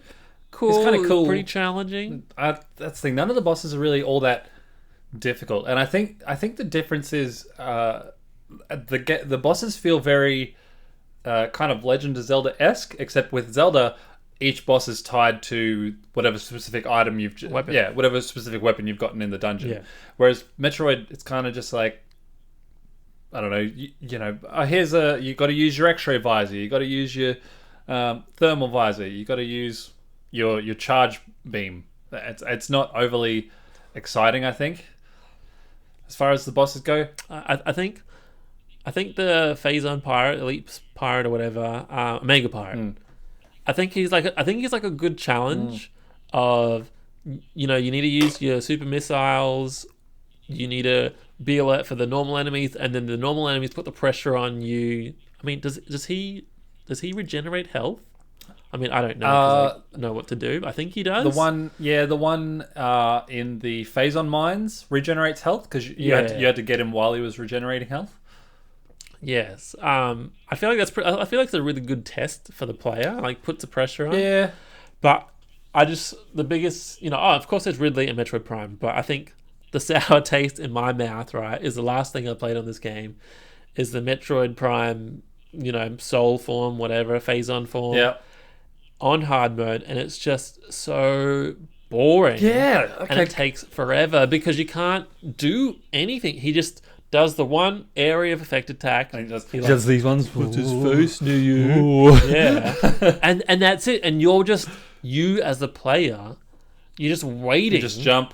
cool. He's kind of cool. Pretty challenging. That's the thing. None of the bosses are really all that difficult, and I think the difference is the bosses feel very kind of Legend of Zelda-esque, except with Zelda, each boss is tied to whatever specific item whatever specific weapon you've gotten in the dungeon. Yeah. Whereas Metroid, it's kind of just like, I don't know, you got to use your X-ray visor, you got to use your thermal visor, you got to use your charge beam. It's not overly exciting, I think, as far as the bosses go. I think the Phazon pirate, elite pirate, or whatever, Mega pirate. I think he's like a good challenge of, you need to use your super missiles. You need to be alert for the normal enemies, and then the normal enemies put the pressure on you. I mean, does he regenerate health? I mean, I don't know, 'cause I know what to do. I think he does. The one in the Phazon mines regenerates health because you had to get him while he was regenerating health. Yes. I feel like it's a really good test for the player. Like, puts the pressure on. Yeah. But the biggest, of course there's Ridley and Metroid Prime, but I think the sour taste in my mouth, right, is the last thing I played on this game is the Metroid Prime, soul form, whatever, Phazon form. Yeah. On hard mode, and it's just so boring. Yeah. Okay. And it takes forever because you can't do anything. He just does the one area of effect attack. And he does these ones. Puts his face near you. Yeah. and that's it. And you as the player, you're just waiting. You just jump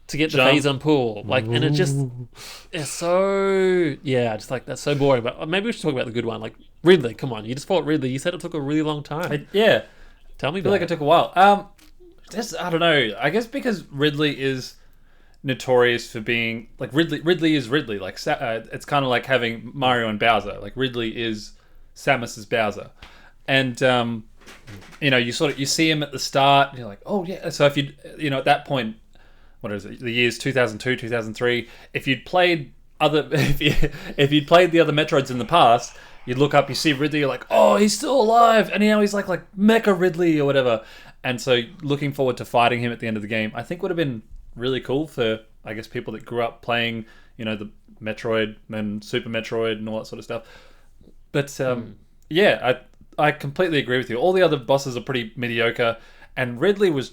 to get the Phazon pool. Like, and it's so, just like, that's so boring. But maybe we should talk about the good one. Like, Ridley, come on. You just fought Ridley. You said it took a really long time. Tell me about it. I feel like it took a while. I don't know. I guess because Ridley is notorious for being like Ridley is Ridley. Like it's kind of like having Mario and Bowser. Like Ridley is Samus's Bowser, and you see him at the start, and you're like, oh yeah. So if at that point, what is it? The years 2002, 2003. If you'd played if you'd played the other Metroids in the past, you'd look up, you see Ridley, you're like, oh, he's still alive, and now he's like Mecha Ridley or whatever. And so, looking forward to fighting him at the end of the game, I think would have been really cool for, I guess, people that grew up playing, the Metroid and Super Metroid and all that sort of stuff. But yeah, I completely agree with you. All the other bosses are pretty mediocre, and Ridley was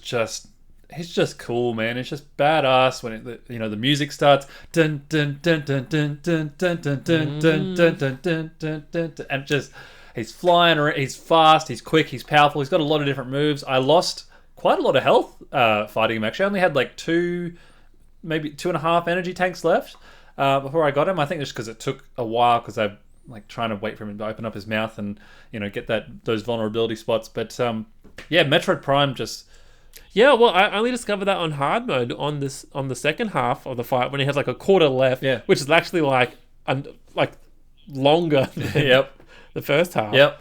he's just cool, man. It's just badass when the music starts, dun dun dun dun dun dun dun dun dun dun dun dun dun dun, and just he's flying around. He's fast. He's quick. He's powerful. He's got a lot of different moves. I lost quite a lot of health fighting him. Actually, I only had like 2, maybe 2.5 energy tanks left before I got him. I think just because it took a while because I trying to wait for him to open up his mouth and get those vulnerability spots. But yeah, Metroid Prime just. Yeah, well, I only discovered that on hard mode on the second half of the fight when he has like a quarter left, which is actually like longer than the first half. Yep.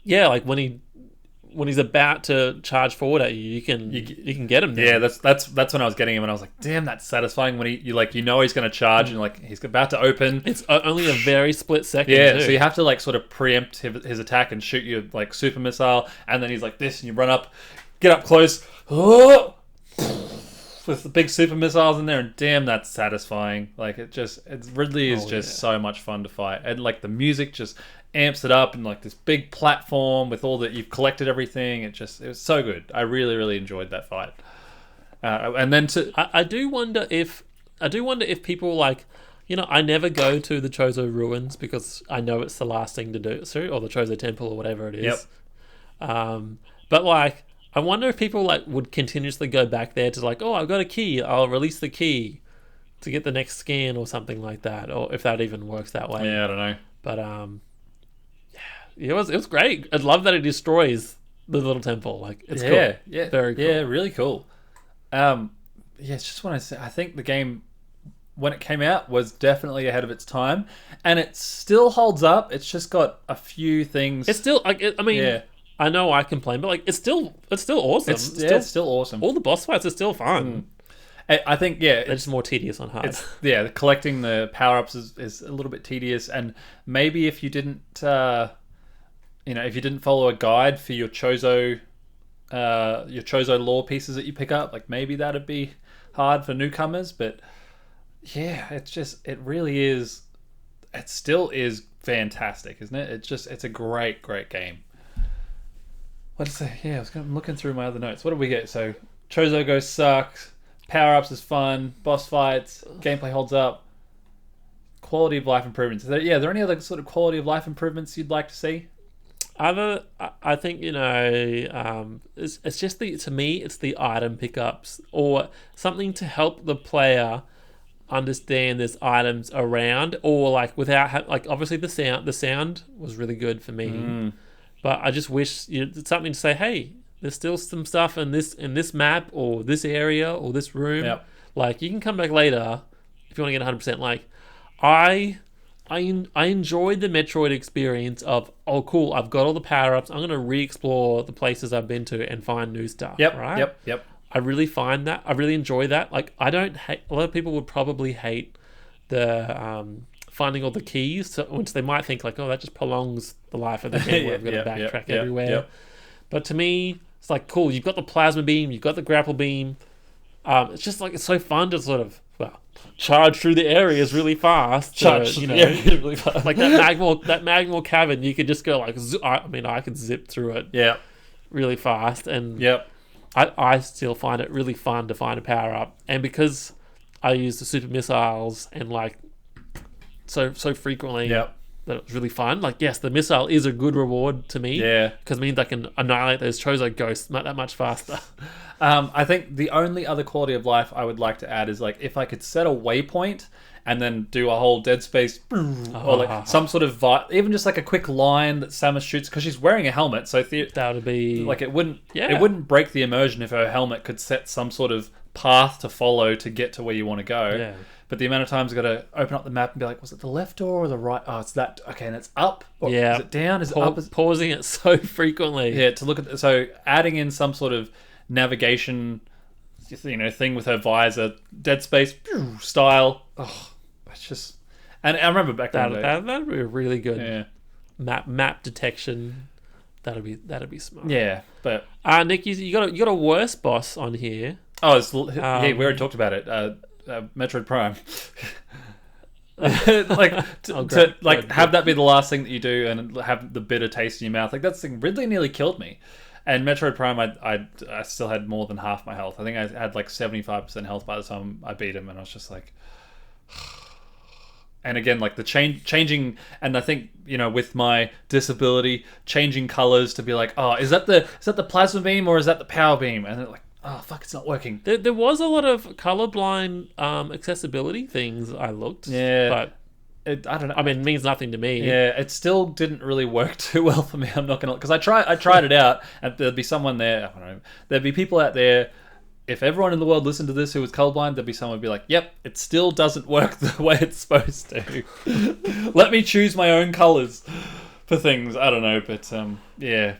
Yeah, like when he's about to charge forward at you, you can get him there. Yeah, that's when I was getting him, and I was like, damn, that's satisfying when he's going to charge and he's about to open. It's only a very split second. Yeah, too. so you have to sort of preempt his attack and shoot you super missile, and then he's like this, and you run up, get up close, with the big super missiles in there, and damn, that's satisfying. Ridley is so much fun to fight, and the music just amps it up, and this big platform with all that you've collected everything. It was so good. I really, really enjoyed that fight. And then I do wonder if people I never go to the Chozo ruins because I know it's the last thing to do, or the Chozo temple or whatever it is. Yep. But I wonder if people would continuously go back there to oh, I've got a key, I'll release the key to get the next scan or something like that, or if that even works that way. Yeah, I don't know. But it was great. I love that it destroys the little temple. It's cool. Yeah, very cool. Yeah, really cool. It's just when I think the game when it came out was definitely ahead of its time, and it still holds up. It's just got a few things. It's still I know I complain, but it's still awesome. It's still awesome. All the boss fights are still fun. I think they're just more tedious on hard. Collecting the power ups is a little bit tedious, and maybe if you didn't follow a guide for your Chozo lore pieces that you pick up, maybe that'd be hard for newcomers. But yeah, it really is. It still is fantastic, isn't it? It's a great game. I'm looking through my other notes. What did we get? So Chozo Go sucks. Power ups is fun. Boss fights. Gameplay holds up. Quality of life improvements. Are there any other sort of quality of life improvements you'd like to see? I think it's just to me it's the item pickups or something to help the player understand there's items around, or without obviously the sound was really good for me, but I just wish something to say, hey, there's still some stuff in this map or this area or this room. Yep. You can come back later if you want to get 100%. I enjoyed the Metroid experience of, oh cool, I've got all the power-ups, I'm going to re-explore the places I've been to and find new stuff. Yep, right? Yep. I really find that. I really enjoy that. I don't hate... A lot of people would probably hate the finding all the keys, which they might think oh, that just prolongs the life of the game where I've got to backtrack everywhere. Yep. But to me, it's cool, you've got the plasma beam, you've got the grapple beam. It's just it's so fun to sort of, charge through the areas really fast. Really fast. that magmal cavern, you could just go I could zip through it really fast, and I still find it really fun to find a power up, and because I use the super missiles and so frequently that it was really fun. Yes, the missile is a good reward to me, because it means I can annihilate those Chozo ghosts that much faster. I think the only other quality of life I would like to add is if I could set a waypoint and then do a whole Dead Space or some sort of even just a quick line that Samus shoots, because she's wearing a helmet, so that would be it wouldn't break the immersion if her helmet could set some sort of path to follow to get to where you want to go. but the amount of times I got to open up the map and be like, was it the left door or the right? Oh, it's that. Okay, and it's up. Or Yeah. Is it down? Is it up? Pausing it so frequently. Yeah, to look at so adding in some sort of navigation, thing with her visor, Dead Space style. Oh, it's just. And I remember back then. That'd be a really good Yeah. map detection. That'd be smart. Yeah, but Nick, you got a worse boss on here. oh, yeah, we already talked about it. Metroid Prime. Have that be the last thing that you do and have the bitter taste in your mouth. Like that's the thing. Ridley nearly killed me. And Metroid Prime, I still had more than half my health. I think I had like 75% health by the time I beat him, and I was just like. And again, like the changing, and I think with my disability, changing colors to be like, oh, is that the plasma beam or is that the power beam? And they're like, oh fuck, it's not working. There was a lot of colorblind accessibility things I looked. Yeah, but I don't know. I mean, it means nothing to me. Yeah, it still didn't really work too well for me. I'm not gonna, because I tried it out, and there'd be someone there. I don't know. There'd be people out there. If everyone in the world listened to this who was colorblind, there'd be someone who'd be like, yep, it still doesn't work the way it's supposed to. Let me choose my own colors for things. I don't know, but yeah.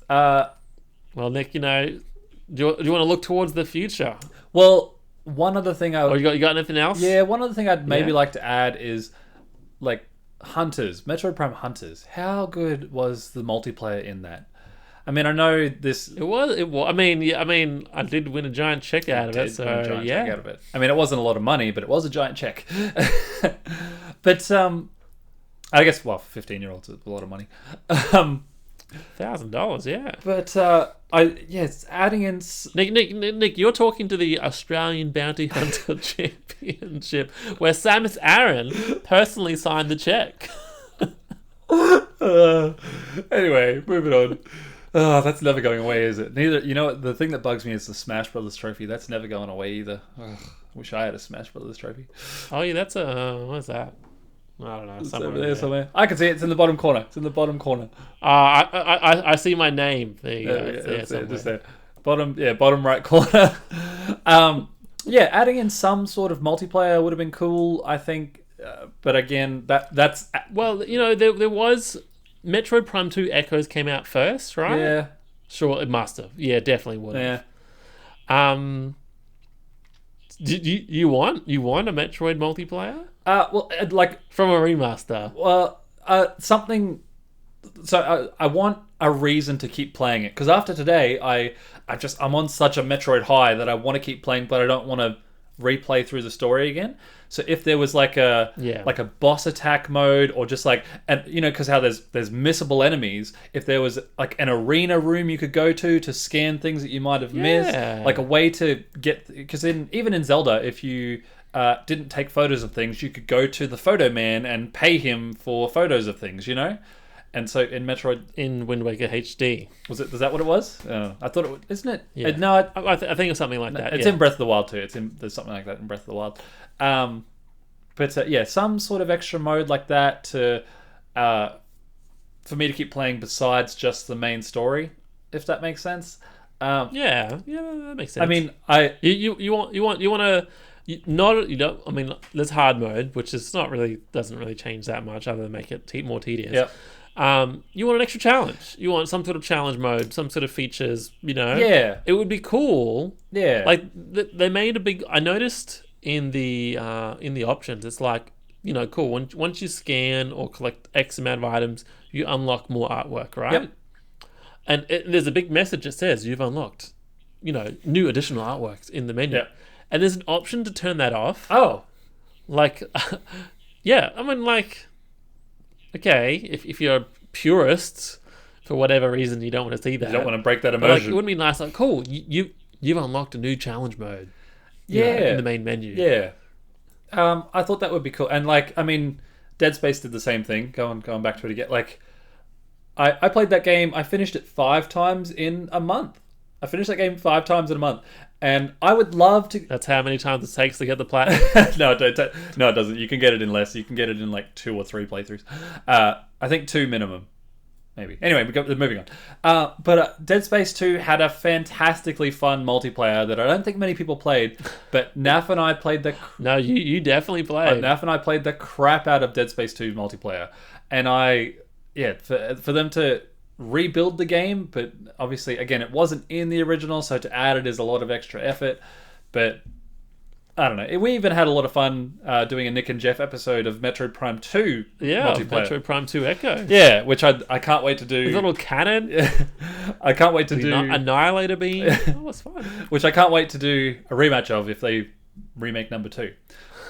Well, Nick, do you want to look towards the future? Well, one other thing you got anything else? Yeah, one other thing I'd maybe like to add is like Hunters, Metroid Prime Hunters. How good was the multiplayer in that? I mean, I know this. It was. I mean, I did win a giant check out of it. So yeah. Check out of it. I mean, it wasn't a lot of money, but it was a giant check. But I guess for 15-year-olds, it's a lot of money. $1,000, yeah. But it's adding in. Nick, you're talking to the Australian Bounty Hunter Championship, where Samus Aran personally signed the check. Anyway, moving on. Oh, that's never going away, is it? Neither. The thing that bugs me is the Smash Brothers trophy. That's never going away either. Ugh, wish I had a Smash Brothers trophy. Oh yeah, that's what's that? I don't know. It's over there somewhere. I can see it. It's in the bottom corner. I see my name. There you go. It's there, just there. Bottom right corner. Adding in some sort of multiplayer would have been cool, I think. But again, that's well, there was Metroid Prime 2 Echoes came out first, right? Yeah. Sure, it must have. Yeah, definitely would have. Yeah. Did you want a Metroid multiplayer? From a remaster. Well, something. So I want a reason to keep playing it, because after today, I'm on such a Metroid high that I want to keep playing, but I don't want to replay through the story again. So if there was like a boss attack mode, or just because how there's missable enemies, if there was like an arena room you could go to scan things that you might have missed, like a way to get, because even in Zelda, if you didn't take photos of things, you could go to the photo man and pay him for photos of things, And so in Metroid, in Wind Waker HD, was that what it was? I thought it was, isn't it? Yeah. I think it's something like that. It's in Breath of the Wild too. There's something like that in Breath of the Wild. But some sort of extra mode like that to for me to keep playing besides just the main story, if that makes sense. Yeah, that makes sense. I mean, you want to. I mean, there's hard mode, which doesn't really change that much, other than make it more tedious. Yep. You want an extra challenge. You want some sort of challenge mode, some sort of features. Yeah. It would be cool. Yeah. Like they made a big. I noticed in the options, it's like cool. Once you scan or collect X amount of items, you unlock more artwork, right? Yep. And there's a big message that says you've unlocked, new additional artworks in the menu. Yep. And there's an option to turn that off. Oh. Like, yeah, I mean, like, okay, if you're a purist, for whatever reason you don't want to see that. You don't want to break that immersion. It wouldn't be nice, like, cool, you've unlocked a new challenge mode. In the main menu. Yeah. I thought that would be cool. And, Dead Space did the same thing, going back to it again. Like, I played that game, I finished it 5 times in a month. I finished that game 5 times in a month. And I would love to... That's how many times it takes to get the platinum? No, it doesn't. You can get it in less. You can get it in 2 or 3 playthroughs. I think 2 minimum. maybe. Anyway, moving on. But Dead Space 2 had a fantastically fun multiplayer that I don't think many people played, but Naf and I played the... No, you definitely played. Naf and I played the crap out of Dead Space 2 multiplayer. And for them to rebuild the game, but obviously, again, it wasn't in the original, so to add it is a lot of extra effort. But I don't know. We even had a lot of fun doing a Nick and Jeff episode of Metroid Prime 2 multiplayer. Metroid Prime 2 Echo. Yeah, which I can't wait to do. With a little cannon. I can't wait to do... Annihilator beam. Oh, it's fun. Which I can't wait to do a rematch of if they remake number 2.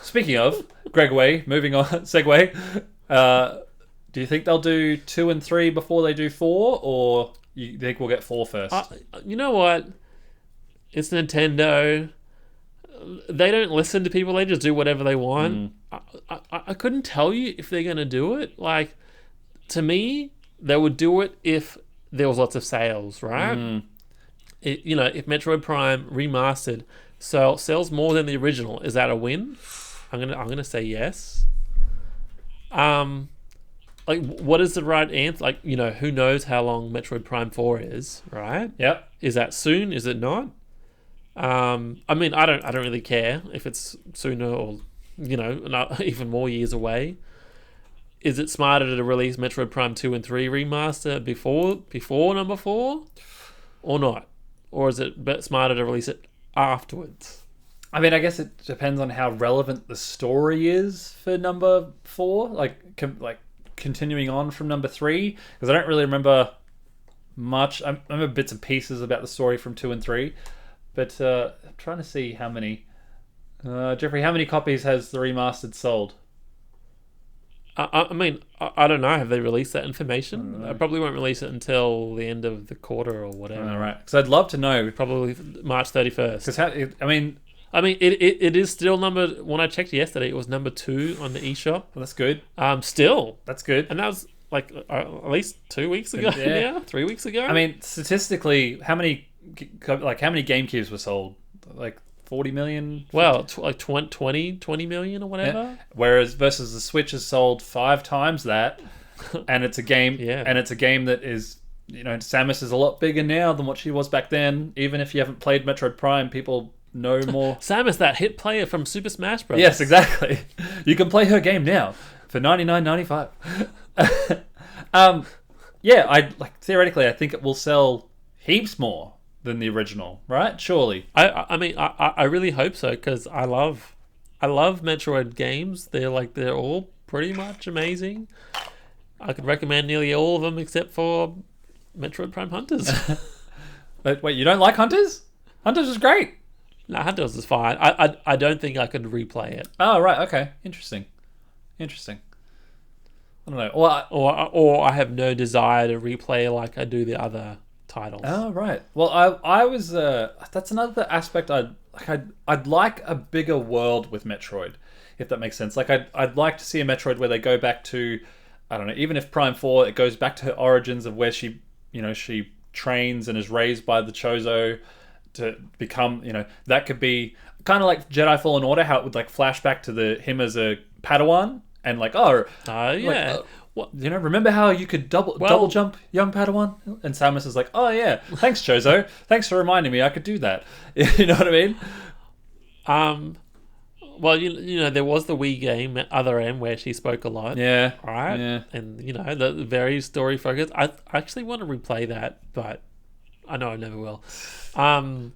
Speaking of, Gregway, moving on, segue. Do you think they'll do 2 and 3 before they do 4, or you think we'll get 4 first? You know what? It's Nintendo. They don't listen to people. They just do whatever they want. I couldn't tell you if they're going to do it. Like, to me, they would do it if there was lots of sales, right? If Metroid Prime Remastered sells more than the original, is that a win? I'm gonna say yes. Like, what is the right answer? Like, who knows how long Metroid Prime 4 is, right? Yep. Is that soon? Is it not? I mean, I don't really care if it's sooner or, even more years away. Is it smarter to release Metroid Prime 2 and 3 remaster before number 4 or not? Or is it smarter to release it afterwards? I mean, I guess it depends on how relevant the story is for number 4, like continuing on from number 3, because I don't really remember much. I remember bits and pieces about the story from 2 and 3, but I'm trying to see how many. Jeffrey, how many copies has the remastered sold? I mean, I don't know. Have they released that information? I probably won't release it until the end of the quarter or whatever. All right, because I'd love to know. Probably March 31st. Because it is still when I checked yesterday, it was number 2 on the eShop. Well, that's good. Still. That's good. And that was like at least 2 weeks ago. Yeah. Now, 3 weeks ago. I mean, statistically, how many GameCubes were sold? Like 40 million? Well, like 20 million or whatever. Yeah. Whereas versus the Switch has sold 5 times that, and it's a game. Yeah. And it's a game that is, Samus is a lot bigger now than what she was back then. Even if you haven't played Metroid Prime, people know more. Samus, that hit player from Super Smash Bros. Yes, exactly. You can play her game now for $99.95. Theoretically, I think it will sell heaps more than the original, right? Surely. I mean, I really hope so, because I love Metroid games. They're all pretty much amazing. I could recommend nearly all of them except for Metroid Prime Hunters. But wait, you don't like Hunters? Hunters is great. No, Hunters is fine. I don't think I could replay it. Oh, right. Okay. Interesting. I don't know. Or I have no desire to replay like I do the other titles. Oh, right. Well, I was... that's another aspect I'd like a bigger world with Metroid, if that makes sense. Like, I'd like to see a Metroid where they go back to... I don't know, even if Prime 4, it goes back to her origins of where she trains and is raised by the Chozo to become, that could be kind of like Jedi Fallen Order, how it would like flash back to him as a Padawan and like, yeah. What, remember how you could double jump young Padawan? And Samus is like, oh yeah, thanks Chozo, thanks for reminding me I could do that. You know what I mean? Well, there was the Wii game Other M where she spoke a lot. Yeah. Right? Yeah. And, the very story focused. I actually want to replay that, but I know I never will. I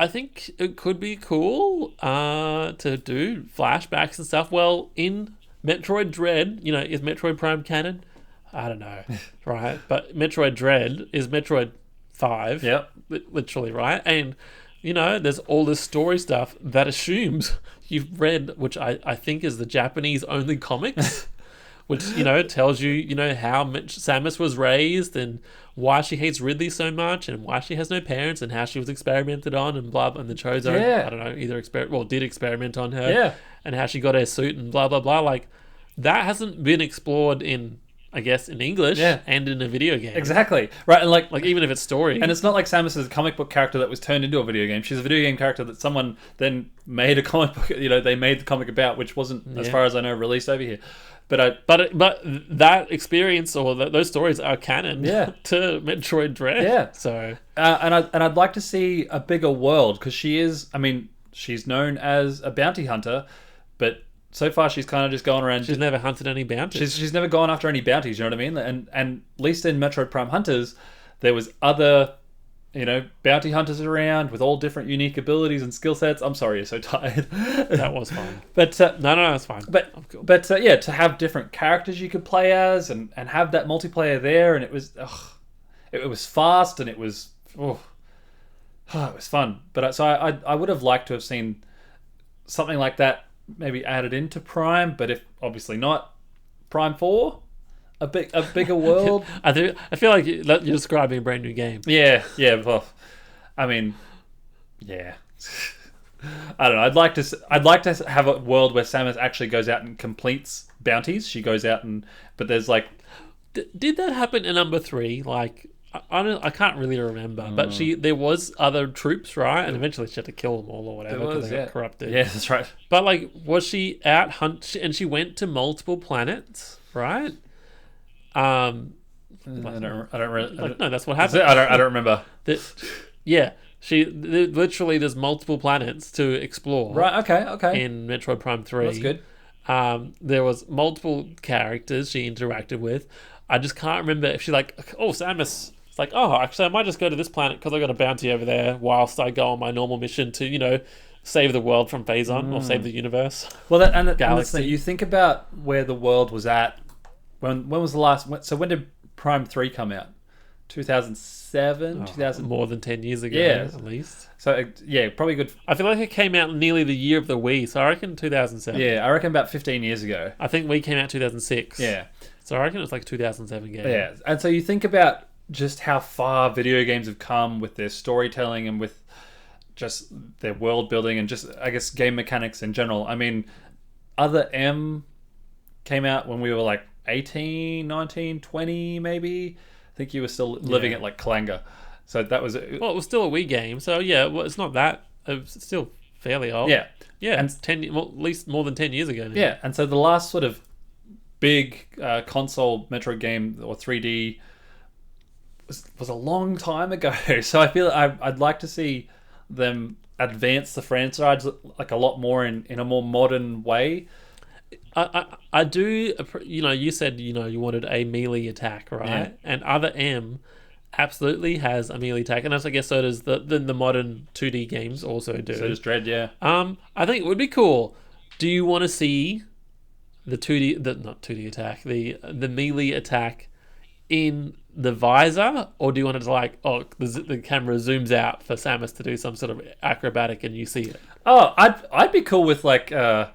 think it could be cool to do flashbacks and stuff. Well, in Metroid Dread, is Metroid Prime canon? I don't know. Right? But Metroid Dread is Metroid 5. Yep. Literally, right? And... there's all this story stuff that assumes you've read, which I think is the Japanese only comics, which, tells you, how Samus was raised and why she hates Ridley so much and why she has no parents and how she was experimented on and blah, and the Chozo, I don't know, did experiment on her, and how she got her suit and blah, blah, blah. Like, that hasn't been explored in I guess, in English Yeah. and in a video game. Exactly. Right, and like Even if it's story. and it's not like Samus is a comic book character that was turned into a video game. She's a video game character that someone then made a comic book, they made the comic about, which wasn't, as far as I know, released over here. But that experience or those stories are canon to Metroid Dread. Yeah. So and I'd like to see a bigger world, because she's known as a bounty hunter, but so far she's kind of just going around. She's never hunted any bounties. She's never gone after any bounties. You know what I mean? And at least in Metroid Prime Hunters, there was other, bounty hunters around with all different unique abilities and skill sets. I'm sorry you're so tired. That was fun. But no, it's fine. But to have different characters you could play as and have that multiplayer there, and it was fast, and it was it was fun. But so I would have liked to have seen something like that maybe added into Prime, but if obviously not, Prime 4, a bigger world. I feel like you're describing a brand new game. Yeah. Well, I mean, yeah. I don't know. I'd like to have a world where Samus actually goes out and completes bounties. She goes out but there's like, did that happen in number 3? Like, I can't really remember, but there was other troops, right? And eventually she had to kill them all or whatever because they got corrupted. Yeah, that's right. But like, was she out and she went to multiple planets, right? I don't really. No, that's what happened. I don't remember. There's multiple planets to explore. Right. Okay. In Metroid Prime 3. That's good. There was multiple characters she interacted with. I just can't remember if she Samus. It's like, actually, I might just go to this planet because I got a bounty over there whilst I go on my normal mission to, save the world from Phazon or save the universe. Well, galaxy. You think about where the world was at. When was the last? So when did Prime 3 come out? 2007, 2000. More than 10 years ago, at least. So probably good. I feel like it came out nearly the year of the Wii, so I reckon 2007. Yeah, I reckon about 15 years ago. I think Wii came out 2006. Yeah. So I reckon it was like a 2007 game. Yeah, and so you think about just how far video games have come with their storytelling and with just their world building and just, I guess, game mechanics in general. I mean, Other M came out when we were like 18, 19, 20 maybe. I think you were still living at like Kalanga. So that was... Well, it was still a Wii game, so it's not that... It's still fairly old. Yeah. Yeah, and at least more than 10 years ago now. Yeah, and so the last sort of big console Metroid game or 3D was a long time ago. So I feel I'd like to see them advance the franchise like a lot more in a more modern way. I do, you said, you wanted a melee attack, right? Yeah. And Other M absolutely has a melee attack, and I guess so does the modern 2D games also do. So does Dread, yeah. I think it would be cool. Do you want to see the 2D, not 2D attack, the melee attack in the visor, or do you want it to the camera zooms out for Samus to do some sort of acrobatic and you see it? Oh, I'd be cool with like, I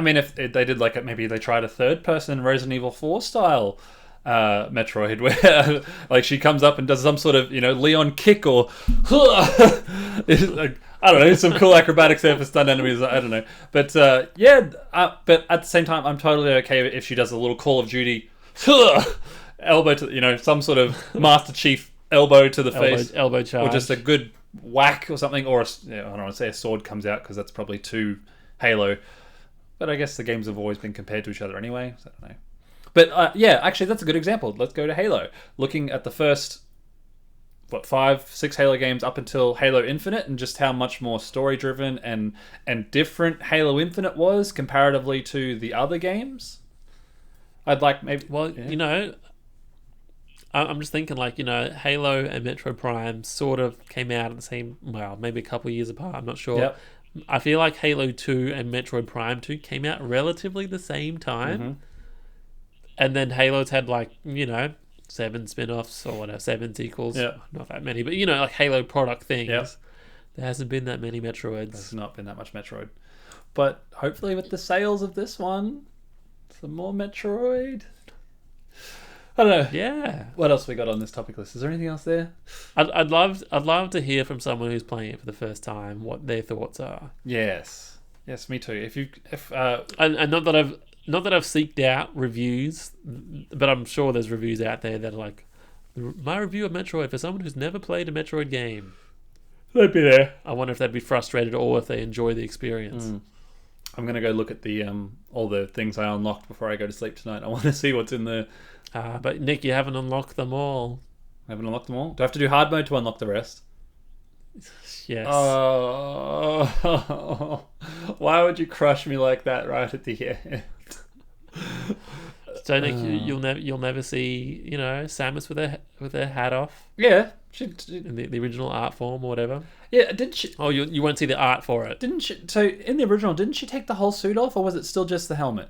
mean, if they did like maybe they tried a third person Resident Evil 4 style Metroid where like she comes up and does some sort of Leon kick or like, I don't know, some cool acrobatics there for stunned enemies. I don't know, but but at the same time, I'm totally okay if she does a little Call of Duty elbow to some sort of Master Chief elbow to the face, elbow charge, or just a good whack or something, or I don't want to say a sword comes out because that's probably too Halo. But I guess the games have always been compared to each other anyway, so I don't know. But actually, that's a good example. Let's go to Halo. Looking at the first, 5, 6 Halo games up until Halo Infinite, and just how much more story-driven and different Halo Infinite was comparatively to the other games. I'd like maybe... Well, I'm just thinking Halo and Metroid Prime sort of came out at the same... Well, maybe a couple of years apart, I'm not sure. Yep. I feel like Halo 2 and Metroid Prime 2 came out relatively the same time. Mm-hmm. And then Halo's had 7 spin-offs or whatever, 7 sequels. Yeah. Not that many, but like Halo product things. Yep. There hasn't been that many Metroids. There's not been that much Metroid. But hopefully with the sales of this one, some more Metroid. I don't know. Yeah. What else we got on this topic list? Is there anything else there? I'd love to hear from someone who's playing it for the first time what their thoughts are. Yes, me too. And not that not that I've seeked out reviews, but I'm sure there's reviews out there that are like, my review of Metroid for someone who's never played a Metroid game. They'd be there. I wonder if they'd be frustrated or if they enjoy the experience. I'm gonna go look at the all the things I unlocked before I go to sleep tonight. I want to see what's in the. But Nick, you haven't unlocked them all. I haven't unlocked them all. Do I have to do hard mode to unlock the rest? Yes. Oh, why would you crush me like that right at the end? So Nick, you'll never see Samus with her hat off. Yeah, In the original art form or whatever. Yeah, didn't she? Oh, you won't see the art for it. Didn't she? So in the original, didn't she take the whole suit off, or was it still just the helmet?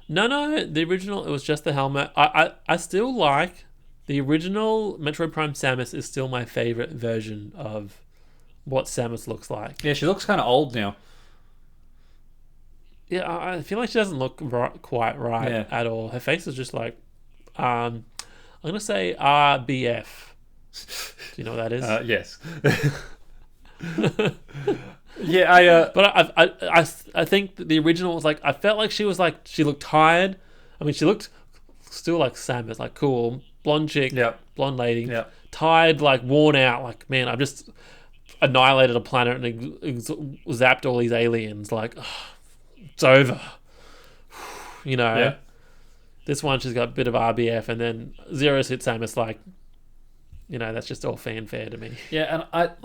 No, the original it was just the helmet. I still like the original Metroid Prime Samus is still my favorite version of what Samus looks like. Yeah, she looks kind of old now. Yeah, I feel like she doesn't look quite right Yeah. at all. Her face is just like, I'm gonna say RBF. Do you know what that is? Yes. Yeah, But I think that the original was like, I felt like she looked tired. I mean, she looked still like Samus, like cool blonde chick, Yep. blonde lady, Yep. tired, like worn out. Like, man, I've just annihilated a planet and zapped all these aliens. Like, it's over. Yeah. This one she's got a bit of RBF, and then Zero Suit Samus, like, that's just all fanfare to me. Yeah, and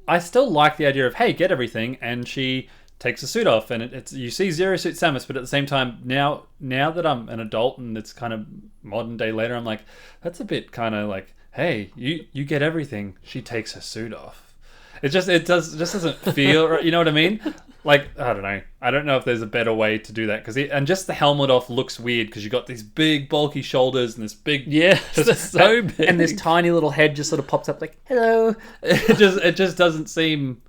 I still like the idea of, hey, get everything, and she takes the suit off, and it's you see Zero Suit Samus, but at the same time, now that I'm an adult and it's kind of modern day later, I'm like, that's a bit kind of like, hey, you get everything, she takes her suit off. It just doesn't feel right, you know what I mean? Like, I don't know if there's a better way to do that, and just the helmet off looks weird because you got these big bulky shoulders and this big they're so big, and this tiny little head just sort of pops up like hello. It just doesn't seem.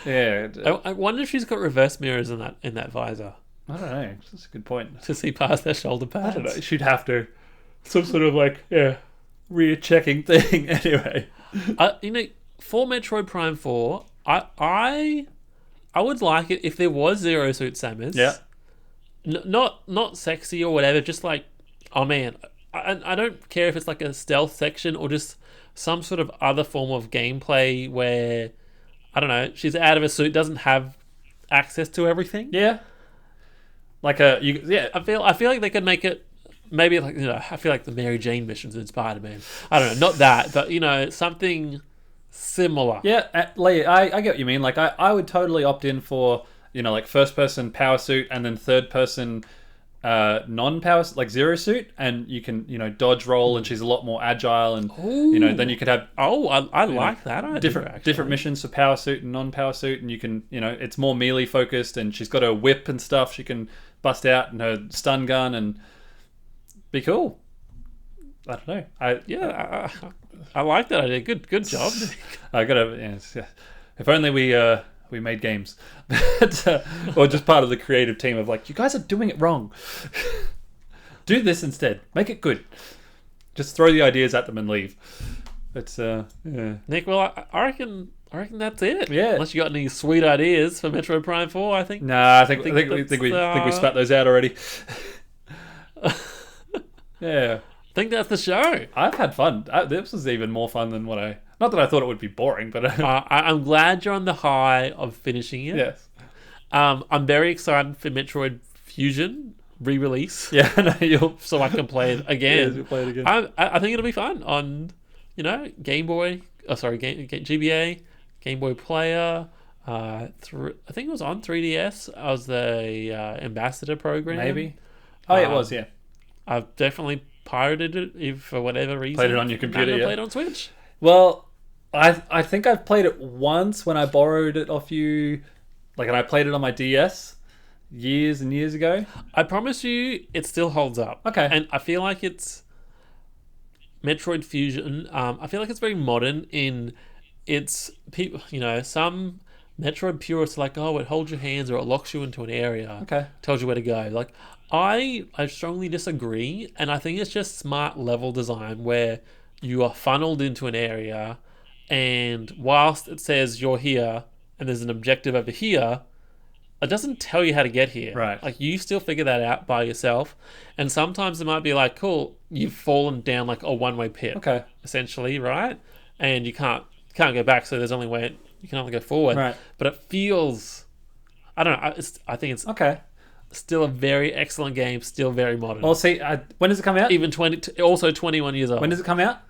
Yeah, I wonder if she's got reverse mirrors in that visor I don't know. That's a good point. to see past their shoulder I pads. don't know. She'd have to some sort of like rear checking thing anyway. For Metroid Prime 4, I would like it if there was Zero Suit Samus. Yeah. Not sexy or whatever, just like, oh man, I don't care if it's like a stealth section or just some sort of other form of gameplay where, I don't know, she's out of a suit, doesn't have access to everything. Yeah. Like I feel like they could make it maybe like, I feel like the Mary Jane missions in Spider-Man. I don't know, not that, but something similar. Yeah, Lee, I get what you mean. Like, I would totally opt in for, like first person power suit and then third person non-power, like Zero Suit, and you can, dodge roll, and she's a lot more agile, and then you could have I like that idea, different missions for power suit and non-power suit, and you can, it's more melee focused, and she's got her whip and stuff she can bust out, and her stun gun, and be cool. I don't know. I like that idea. Good job. I gotta. Yeah, if only we made games, or just part of the creative team of like, you guys are doing it wrong. Do this instead. Make it good. Just throw the ideas at them and leave. It's yeah. Nick, well, I reckon that's it. Yeah. Unless you got any sweet ideas for Metroid Prime 4, I think. Nah, I think we spat those out already. Yeah. I think that's the show. I've had fun. This was even more fun than not that I thought it would be boring, but I'm glad you're on the high of finishing it. Yes. I'm very excited for Metroid Fusion re-release. Yeah, no, so I can play it again. Yeah, you'll play it again. I think it'll be fun on, Game Boy. Oh, sorry, GBA, Game Boy Player. I think it was on 3DS. I was the ambassador program. Maybe. Oh, yeah, it was. Yeah. I've definitely pirated it if for whatever reason. Played it on your computer. Yeah. Played it on Switch. Well, I think I've played it once when I borrowed it off you, and I played it on my DS years and years ago. I promise you, it still holds up. Okay. And I feel like it's Metroid Fusion. I feel like it's very modern in its people. Some Metroid purists are like, oh, it holds your hands or it locks you into an area. Okay. Tells you where to go. Like, I strongly disagree, and I think it's just smart level design where you are funneled into an area, and whilst it says you're here and there's an objective over here, it doesn't tell you how to get here. Right. Like, you still figure that out by yourself. And sometimes it might be like, cool, you've fallen down like a one-way pit. Okay. Essentially, right? And you can't go back, so there's only way you can only go forward. Right. But it feels, I don't know. I think it's Okay. still a very excellent game, still very modern. Well, see, when does it come out? Even 21 years old. When does it come out?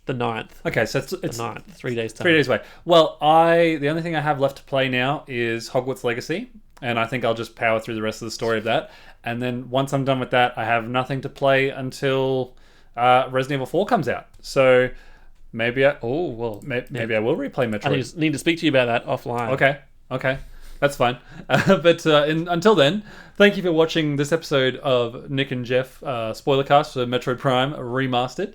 The 9th. Okay, so it's The 9th. 3 days time. 3 days away. Well, the only thing I have left to play now is Hogwarts Legacy, and I think I'll just power through the rest of the story of that. And then once I'm done with that, I have nothing to play until Resident Evil 4 comes out. So maybe I will replay Metroid. I need to speak to you about that offline. Okay. That's fine. But until then, thank you for watching this episode of Nick and Jeff Spoilercast for Metroid Prime Remastered.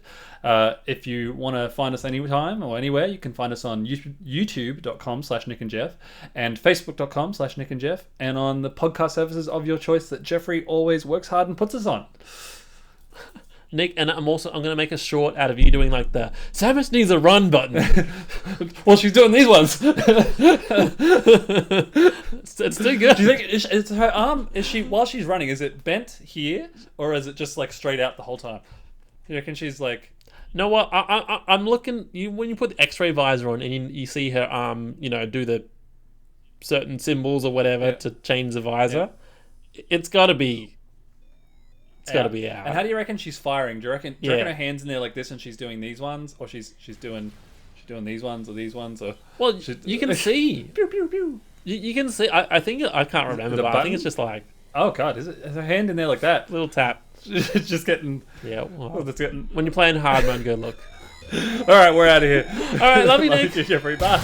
If you want to find us anytime or anywhere, you can find us on youtube.com/NickandJeff and facebook.com/NickandJeff and on the podcast services of your choice that Jeffrey always works hard and puts us on. Nick, and I'm going to make a short out of you doing like the Samus needs a run button. Well, she's doing these ones. It's too good. Do you think it's her arm? Is she, while she's running, is it bent here or is it just like straight out the whole time? You reckon she's like? No, what I'm looking. When you put the X-ray visor on and you see her arm, do the certain symbols or whatever to change the visor. Yeah. It's got to be. It's got to be out. And how do you reckon she's firing? Do you reckon her hands in there like this and she's doing these ones, or she's doing these ones or these ones, or? Well, you can see. Pew pew pew. You can see. I think I can't remember, but I think it's just like. Oh God, is her hand in there like that? Little tap. It's just getting. Yeah. Well, it's getting. When you're playing hard mode, good look. All right, we're out of here. All right, love you, Nick. Love you, Jeffrey. Bye.